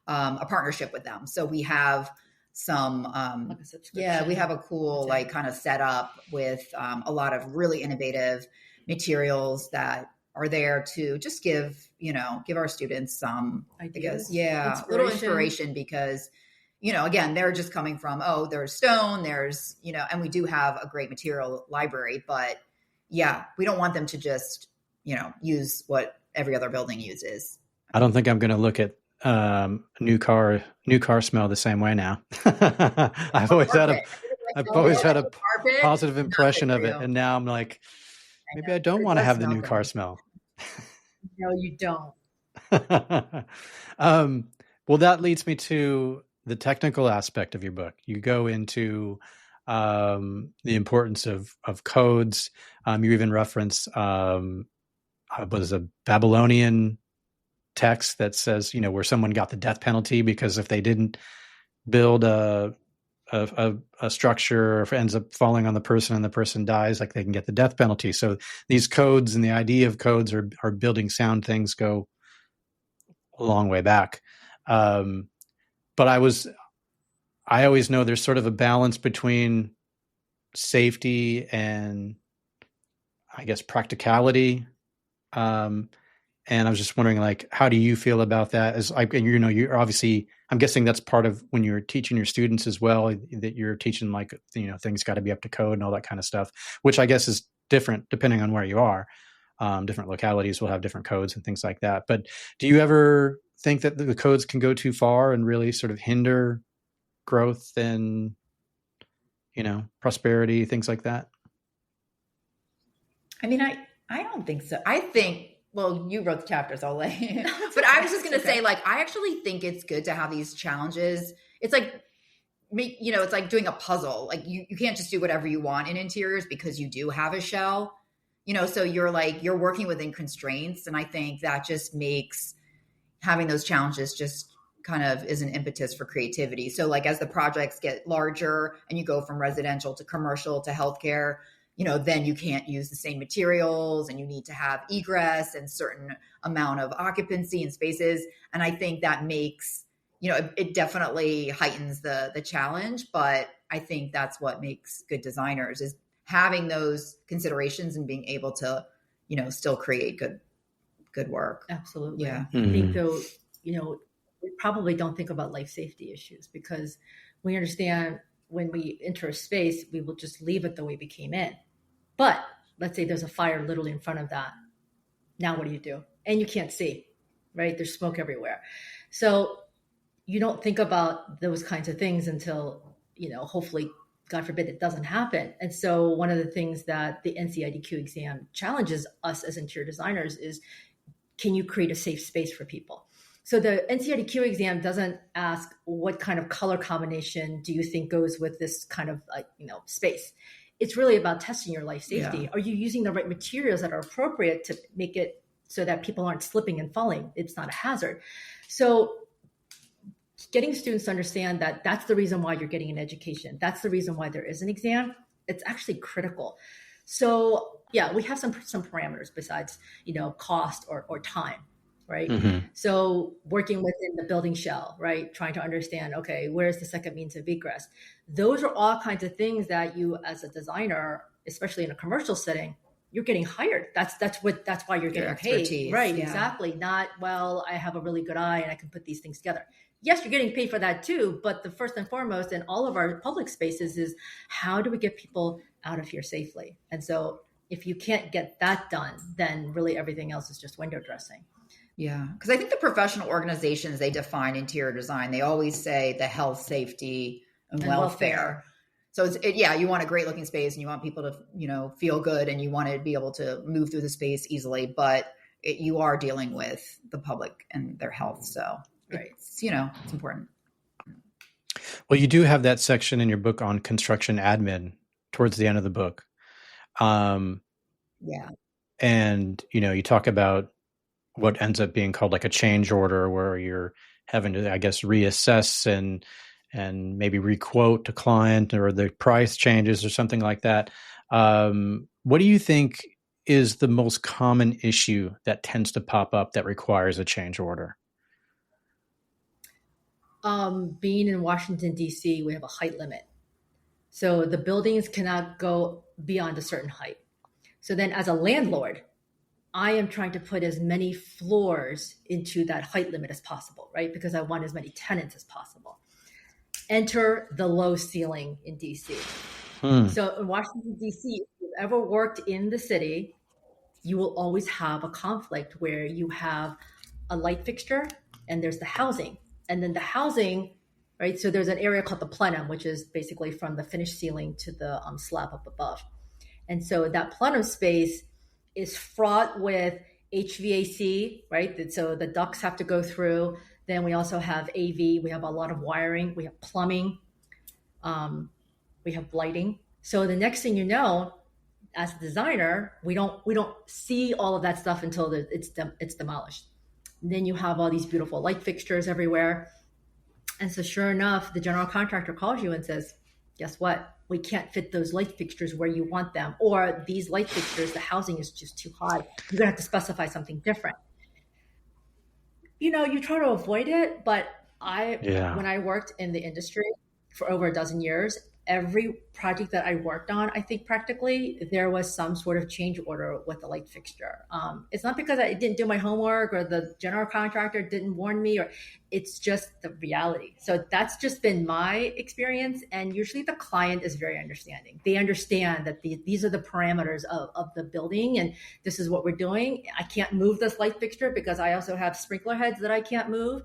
partnership with them. So we have some, we have a cool kind of setup with a lot of really innovative materials that are there to just give our students some ideas, little inspiration, because, again, they're just coming from, there's stone, there's, and we do have a great material library, but we don't want them to just, use what every other building uses. I don't think I'm going to look at new car smell the same way now. I've always had a positive impression of it, and now I'm like, maybe I don't want to have the new car smell. No, you don't. Well, that leads me to the technical aspect of your book. You go into the importance of codes. You even reference was a Babylonian text that says, where someone got the death penalty because if they didn't build a structure, or if it ends up falling on the person and the person dies, like they can get the death penalty. So these codes and the idea of codes are building sound things go a long way back. But I always know there's sort of a balance between safety and, I guess, practicality. And I was just wondering, how do you feel about that? You're obviously, I'm guessing that's part of when you're teaching your students as well, that you're teaching things got to be up to code and all that kind of stuff, which I guess is different depending on where you are. Different localities will have different codes and things like that. But do you ever think that the codes can go too far and really sort of hinder growth and, prosperity, things like that? I mean, I don't think so. I think, well, you wrote the chapters, I'll let you. But I was just going to say, I actually think it's good to have these challenges. It's it's like doing a puzzle. You can't just do whatever you want in interiors because you do have a shell, so you're working within constraints. And I think that just makes having those challenges just kind of is an impetus for creativity. So as the projects get larger and you go from residential to commercial to healthcare, then you can't use the same materials and you need to have egress and certain amount of occupancy and spaces. And I think that makes, it definitely heightens the challenge, but I think that's what makes good designers is having those considerations and being able to, still create good work. Absolutely. Yeah. I think though, we probably don't think about life safety issues because we understand when we enter a space, we will just leave it the way we came in. But let's say there's a fire literally in front of that. Now what do you do? And you can't see, right? There's smoke everywhere. So you don't think about those kinds of things until, hopefully, God forbid, it doesn't happen. And so one of the things that the NCIDQ exam challenges us as interior designers is, can you create a safe space for people? So the NCIDQ exam doesn't ask what kind of color combination do you think goes with this kind of space. It's really about testing your life safety. Yeah. Are you using the right materials that are appropriate to make it so that people aren't slipping and falling? It's not a hazard. So getting students to understand that that's the reason why you're getting an education. That's the reason why there is an exam. It's actually critical. So yeah, we have some parameters besides, cost or time, right? Mm-hmm. So working within the building shell, right? Trying to understand, okay, where's the second means of egress? Those are all kinds of things that you as a designer, especially in a commercial setting, you're getting hired. That's why you're getting paid. Right, yeah. Exactly. Not, well, I have a really good eye and I can put these things together. Yes, you're getting paid for that too, but the first and foremost in all of our public spaces is how do we get people out of here safely? And so if you can't get that done, then really everything else is just window dressing. Yeah, because I think the professional organizations, they define interior design. They always say the health, safety, and welfare. So you want a great looking space and you want people to, feel good and you want to be able to move through the space easily, but you are dealing with the public and their health. So right. It's important. Well, you do have that section in your book on construction admin towards the end of the book. Yeah. And, you talk about what ends up being called like a change order where you're having to, I guess, reassess and maybe requote a client or the price changes or something like that. What do you think is the most common issue that tends to pop up that requires a change order? Being in Washington, D.C., we have a height limit. So the buildings cannot go beyond a certain height. So then as a landlord, I am trying to put as many floors into that height limit as possible, right? Because I want as many tenants as possible. Enter the low ceiling in DC. So in Washington, DC, if you've ever worked in the city, you will always have a conflict where you have a light fixture and there's the housing. And then the housing, right? So there's an area called the plenum, which is basically from the finished ceiling to the slab up above. And so that plenum space is fraught with HVAC, right? So the ducts have to go through. Then we also have AV. We have a lot of wiring. We have plumbing. We have lighting. So the next thing you know, as a designer, we don't see all of that stuff until it's demolished. And then you have all these beautiful light fixtures everywhere. And so sure enough, the general contractor calls you and says, guess what? We can't fit those light fixtures where you want them. Or these light fixtures, the housing is just too high. You're going to have to specify something different. You try to avoid it, but when I worked in the industry for over a dozen years, every project that I worked on, I think practically there was some sort of change order with the light fixture. It's not because I didn't do my homework or the general contractor didn't warn me, or it's just the reality. So that's just been my experience. And usually the client is very understanding. They understand that these are the parameters of the building and this is what we're doing. I can't move this light fixture because I also have sprinkler heads that I can't move.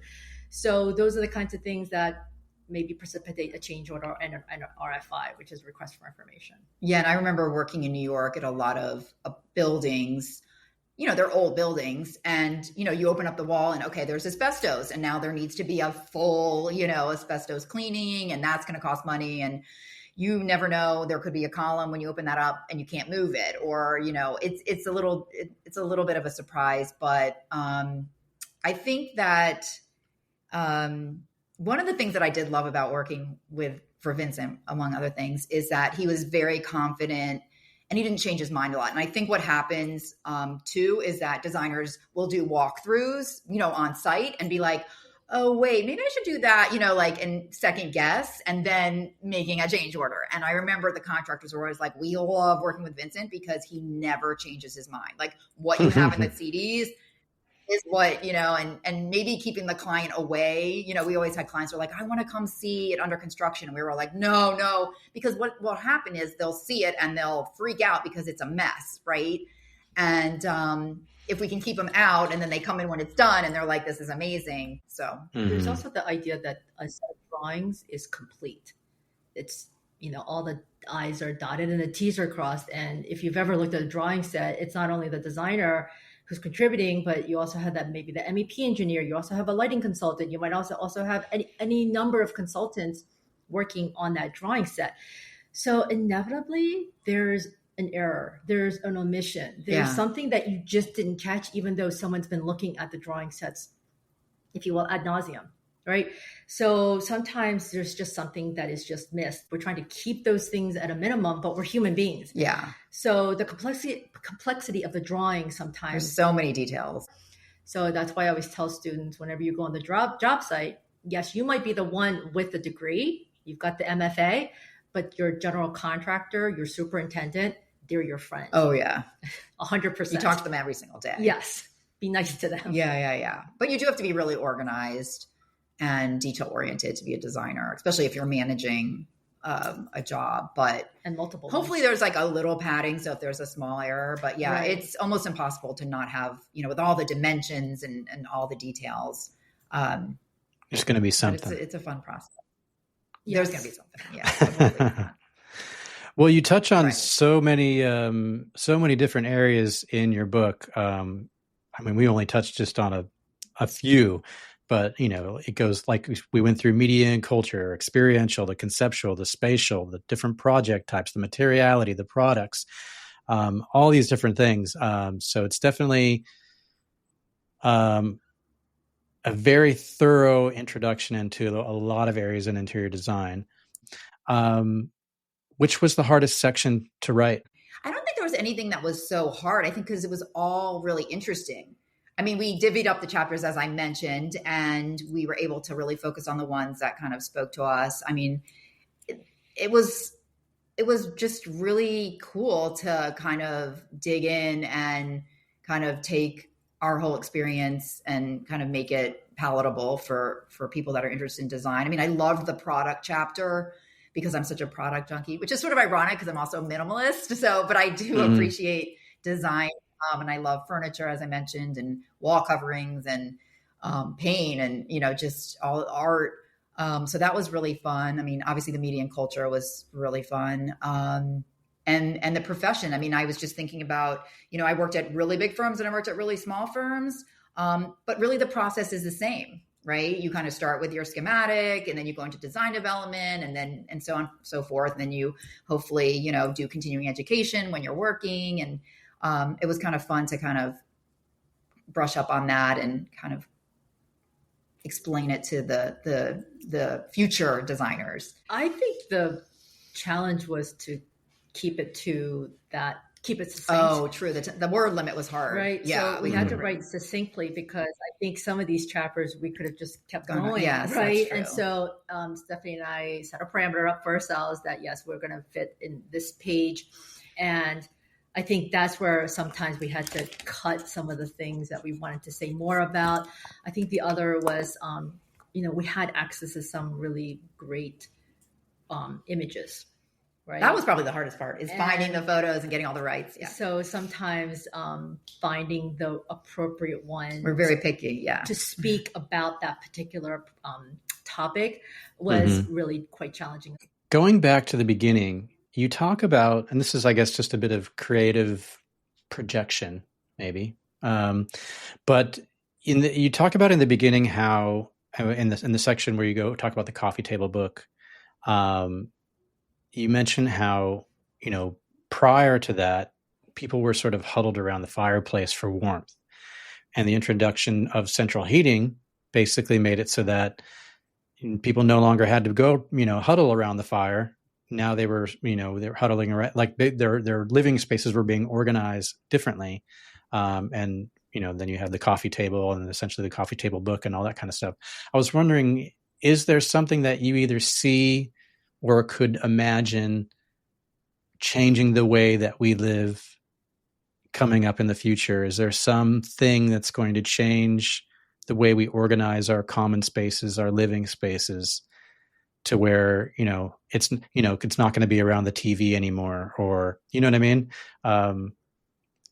So those are the kinds of things that maybe precipitate a change order and an RFI, which is request for information. Yeah. And I remember working in New York at a lot of buildings, they're old buildings and, you open up the wall and okay, there's asbestos and now there needs to be a full, asbestos cleaning and that's going to cost money. And you never know, there could be a column when you open that up and you can't move it or, it's a little bit of a surprise, but I think that, one of the things that I did love about working for Vincent, among other things, is that he was very confident and he didn't change his mind a lot. And I think what happens too is that designers will do walkthroughs, on site and be like, oh, wait, maybe I should do that, and second guess and then making a change order. And I remember the contractors were always like, we love working with Vincent because he never changes his mind. Like what you have in the CDs is what, and maybe keeping the client away. We always had clients who were like, I want to come see it under construction. And we were like, no, because what will happen is they'll see it and they'll freak out because it's a mess. Right. And if we can keep them out and then they come in when it's done and they're like, this is amazing. So there's also the idea that a set of drawings is complete. It's, all the I's are dotted and the T's are crossed. And if you've ever looked at a drawing set, it's not only the designer who's contributing, but you also have that maybe the MEP engineer, you also have a lighting consultant, you might also have any number of consultants working on that drawing set. So inevitably there's an error, there's an omission, there's something that you just didn't catch, even though someone's been looking at the drawing sets, if you will, ad nauseum. right? So sometimes there's just something that is just missed. We're trying to keep those things at a minimum, but we're human beings. Yeah. So the complexity of the drawing sometimes. There's so many details. So that's why I always tell students, whenever you go on the job site, yes, you might be the one with the degree, you've got the MFA, but your general contractor, your superintendent, they're your friend. Oh yeah. 100%. You talk to them every single day. Yes. Be nice to them. Yeah. But you do have to be really organized and detail oriented to be a designer, especially if you're managing a job. But and multiple hopefully ones. there's like a little padding, so if there's a small error. But yeah, Right. It's almost impossible to not have, with all the dimensions and all the details. There's going to be something. It's a fun process. Yes. There's going to be something. Yeah. Totally. Well, you touch on Right. so many different areas in your book. I mean, we only touched just on a few, but it goes like we went through media and culture, experiential, the conceptual, the spatial, the different project types, the materiality, the products, all these different things. So it's definitely a very thorough introduction into a lot of areas in interior design. Which was the hardest section to write? I don't think there was anything that was so hard. I think because it was all really interesting. I mean, we divvied up the chapters, as I mentioned, and we were able to really focus on the ones that kind of spoke to us. I mean, it was just really cool to kind of dig in and kind of take our whole experience and kind of make it palatable for people that are interested in design. I mean, I loved the product chapter because I'm such a product junkie, which is sort of ironic because I'm also a minimalist. So, but I do appreciate design. And I love furniture, as I mentioned, and wall coverings and paint and, just all art. So that was really fun. I mean, obviously the media and culture was really fun. And the profession. I mean, I was just thinking about, I worked at really big firms and I worked at really small firms. But really the process is the same, right? You kind of start with your schematic and then you go into design development and so on and so forth. And then you hopefully, do continuing education when you're working. And it was kind of fun to kind of brush up on that and kind of explain it to the future designers. I think the challenge was to keep it succinct. Oh, true. The word limit was hard. Right. Yeah. So we had to write succinctly because I think some of these chapters we could have just kept going. Yes, right. that's true. And so Stephanie and I set a parameter up for ourselves that, yes, we're going to fit in this page. And I think that's where sometimes we had to cut some of the things that we wanted to say more about. I think the other was, we had access to some really great images. Right. That was probably the hardest part is finding the photos and getting all the rights. Yeah. So sometimes finding the appropriate one. We're very picky. Yeah. To speak about that particular topic was really quite challenging. Going back to the beginning, you talk about, and this is, I guess, just a bit of creative projection, maybe. But you talk about in the beginning how in the section where you go talk about the coffee table book, you mentioned how, prior to that, people were sort of huddled around the fireplace for warmth. And the introduction of central heating basically made it so that people no longer had to go, huddle around the fire. Now they were, they're huddling around, like their living spaces were being organized differently. And, then you have the coffee table and essentially the coffee table book and all that kind of stuff. I was wondering, is there something that you either see or could imagine changing the way that we live coming up in the future? Is there something that's going to change the way we organize our common spaces, our living spaces, to where, it's not going to be around the TV anymore, or, you know what I mean?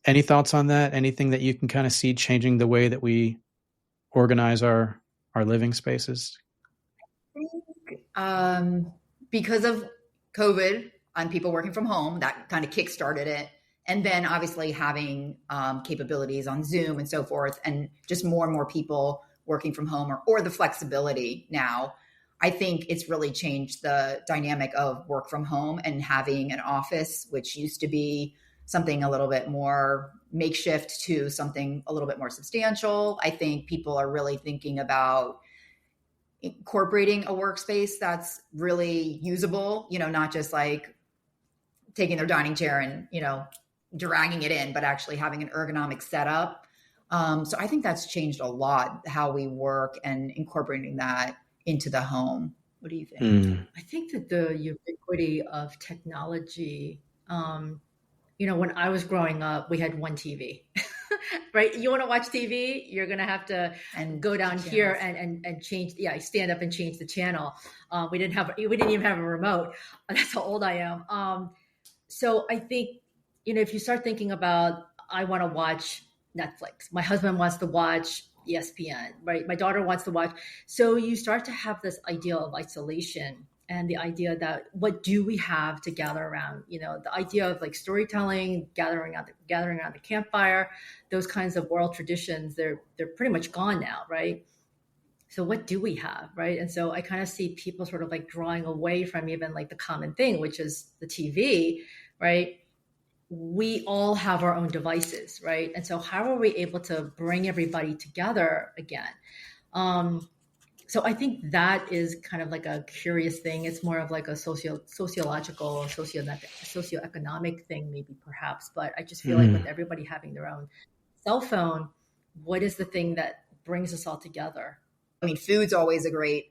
Any thoughts on that? Anything that you can kind of see changing the way that we organize our living spaces? Because of COVID and people working from home, that kind of kickstarted it. And then obviously having capabilities on Zoom and so forth, and just more and more people working from home or the flexibility now, I think it's really changed the dynamic of work from home and having an office, which used to be something a little bit more makeshift to something a little bit more substantial. I think people are really thinking about incorporating a workspace that's really usable, not just like taking their dining chair and, dragging it in, but actually having an ergonomic setup. So I think that's changed a lot, how we work and incorporating that into the home. What do you think? I think that the ubiquity of technology, when I was growing up, we had one TV, right? You want to watch TV, you're going to have to go down here and change. Yeah, stand up and change the channel. We didn't even have a remote. That's how old I am. So I think, if you start thinking about, I want to watch Netflix, my husband wants to watch ESPN, right? My daughter wants to watch. So you start to have this idea of isolation and the idea that what do we have to gather around? The idea of like storytelling, gathering around the campfire, those kinds of oral traditions, they're pretty much gone now, right? So what do we have, right? And so I kind of see people sort of like drawing away from even like the common thing, which is the TV, right? We all have our own devices, right? And so how are we able to bring everybody together again? So I think that is kind of like a curious thing. It's more of like a sociological, socioeconomic thing, maybe perhaps. But I just feel like with everybody having their own cell phone, what is the thing that brings us all together? I mean, food's always a great,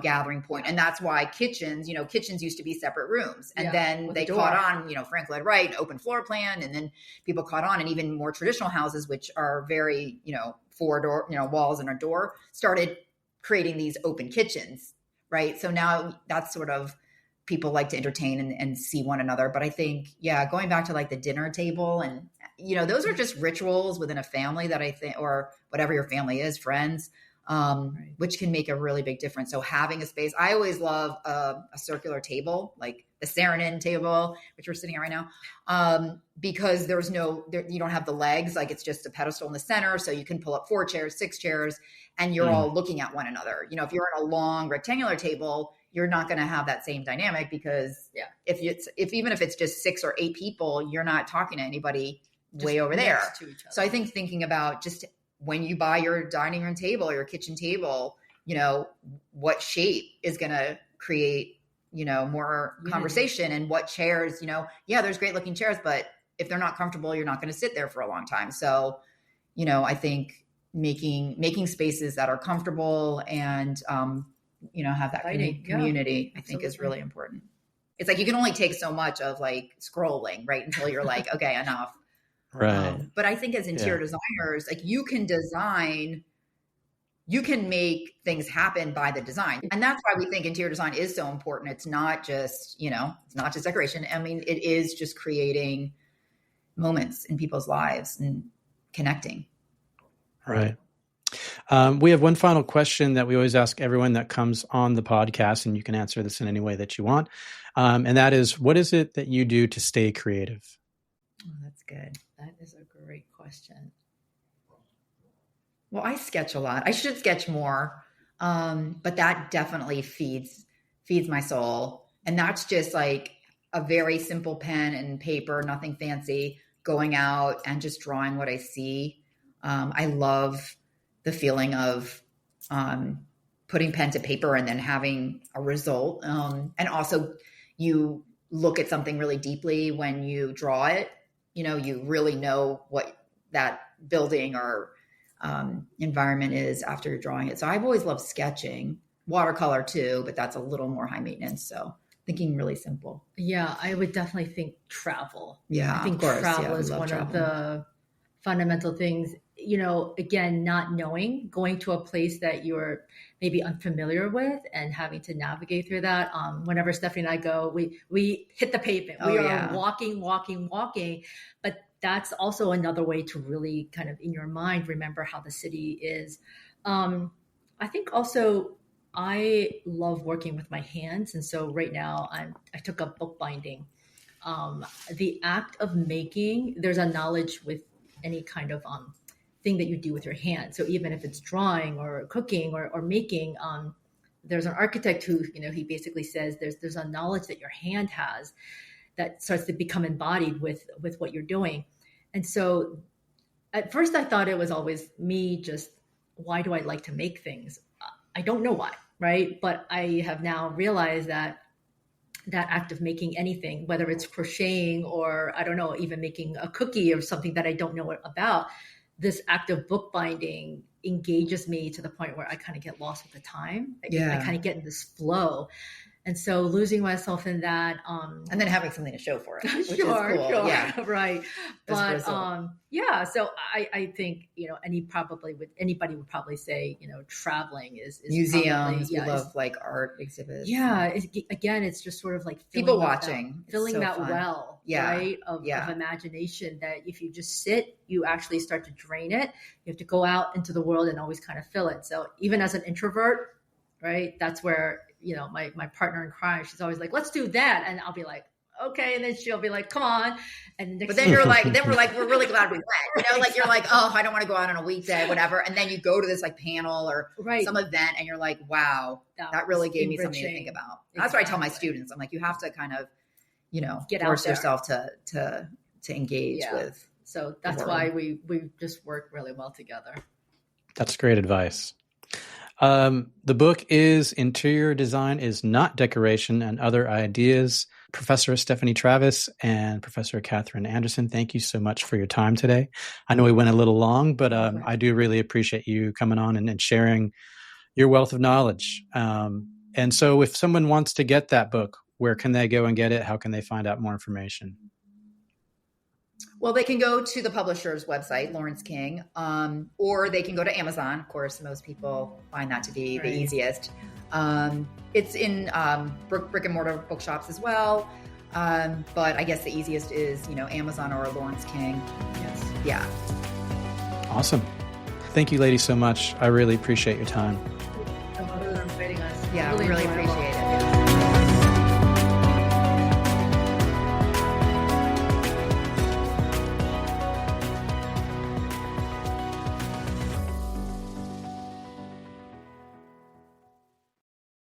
gathering point. And that's why kitchens used to be separate rooms. And then they caught on, Frank Lloyd Wright, open floor plan. And then people caught on, and even more traditional houses, which are very, 4-door, walls and a door, started creating these open kitchens, right? So now that's sort of, people like to entertain and see one another. But I think, going back to like the dinner table and, those are just rituals within a family that I think, or whatever your family is, friends, which can make a really big difference. So having a space, I always love a circular table, like the Saarinen table, which we're sitting at right now, because you don't have the legs, like it's just a pedestal in the center. So you can pull up 4 chairs, 6 chairs, and you're all looking at one another. If you're in a long rectangular table, you're not going to have that same dynamic, because even if it's just 6 or 8 people, you're not talking to anybody just way over there. So I think thinking about just when you buy your dining room table or your kitchen table, what shape is going to create, more conversation, and what chairs, there's great looking chairs, but if they're not comfortable, you're not going to sit there for a long time. So, I think making spaces that are comfortable and, have that community, I think is really important. It's like, you can only take so much of like scrolling, right? Until you're like, okay, enough. Right. But I think as interior designers, like you can make things happen by the design. And that's why we think interior design is so important. It's not just, it's not just decoration. I mean, it is just creating moments in people's lives and connecting. Right. We have one final question that we always ask everyone that comes on the podcast, and you can answer this in any way that you want. And that is, what is it that you do to stay creative? Oh, that's good. That is a great question. Well, I sketch a lot. I should sketch more. But that definitely feeds my soul. And that's just like a very simple pen and paper, nothing fancy, going out and just drawing what I see. I love the feeling of putting pen to paper and then having a result. And also you look at something really deeply when you draw it. You really know what that building or environment is after you're drawing it. So I've always loved sketching, watercolor too, but that's a little more high maintenance. So thinking really simple. Yeah, I would definitely think travel. Yeah, I think travel is one of the fundamental things. Again, not knowing, going to a place that you're maybe unfamiliar with and having to navigate through that. Whenever Stephanie and I go, we hit the pavement. We are walking. But that's also another way to really kind of in your mind remember how the city is. I think also I love working with my hands, and so right now I took up bookbinding. The act of making, there's a knowledge with any kind of thing that you do with your hands. So even if it's drawing or cooking or making, there's an architect who, he basically says there's a knowledge that your hand has that starts to become embodied with what you're doing. And so at first I thought it was always me, just why do I like to make things? I don't know why, right? But I have now realized that act of making anything, whether it's crocheting or I don't know, even making a cookie or something that I don't know about, this act of bookbinding engages me to the point where I kind of get lost with the time. I kind of get in this flow. And so losing myself in that, and then having something to show for it, which sure, is cool. sure, Yeah, right. But so I think anybody would probably say traveling is museums. Probably, we love like art exhibits. Yeah, it's just sort of like people watching, filling that fun. Well, right, of imagination. That if you just sit, you actually start to drain it. You have to go out into the world and always kind of fill it. So even as an introvert, right, that's where my partner in crime, she's always like, let's do that. And I'll be like, okay. And then she'll be like, come on. And but then we're like, we're really glad we went. Like you're like, oh, I don't want to go out on a weekday, whatever. And then you go to this like panel or some event and you're like, wow, that really gave me something to think about. Exactly. That's what I tell my students. I'm like, you have to kind of, force yourself to engage with. So that's why we just work really well together. That's great advice. The book is Interior Design is Not Decoration and Other Ideas. Professor Stephanie Travis and Professor Catherine Anderson, thank you so much for your time today. I know we went a little long, but I do really appreciate you coming on and sharing your wealth of knowledge. And so if someone wants to get that book, where can they go and get it? How can they find out more information? Well, they can go to the publisher's website, Lawrence King, or they can go to Amazon. Of course, most people find that to be the easiest. It's in brick and mortar bookshops as well. But I guess the easiest is, Amazon or Lawrence King. Yes. Yeah. Awesome. Thank you, ladies, so much. I really appreciate your time. Thank you for inviting us. Yeah, we really appreciate it.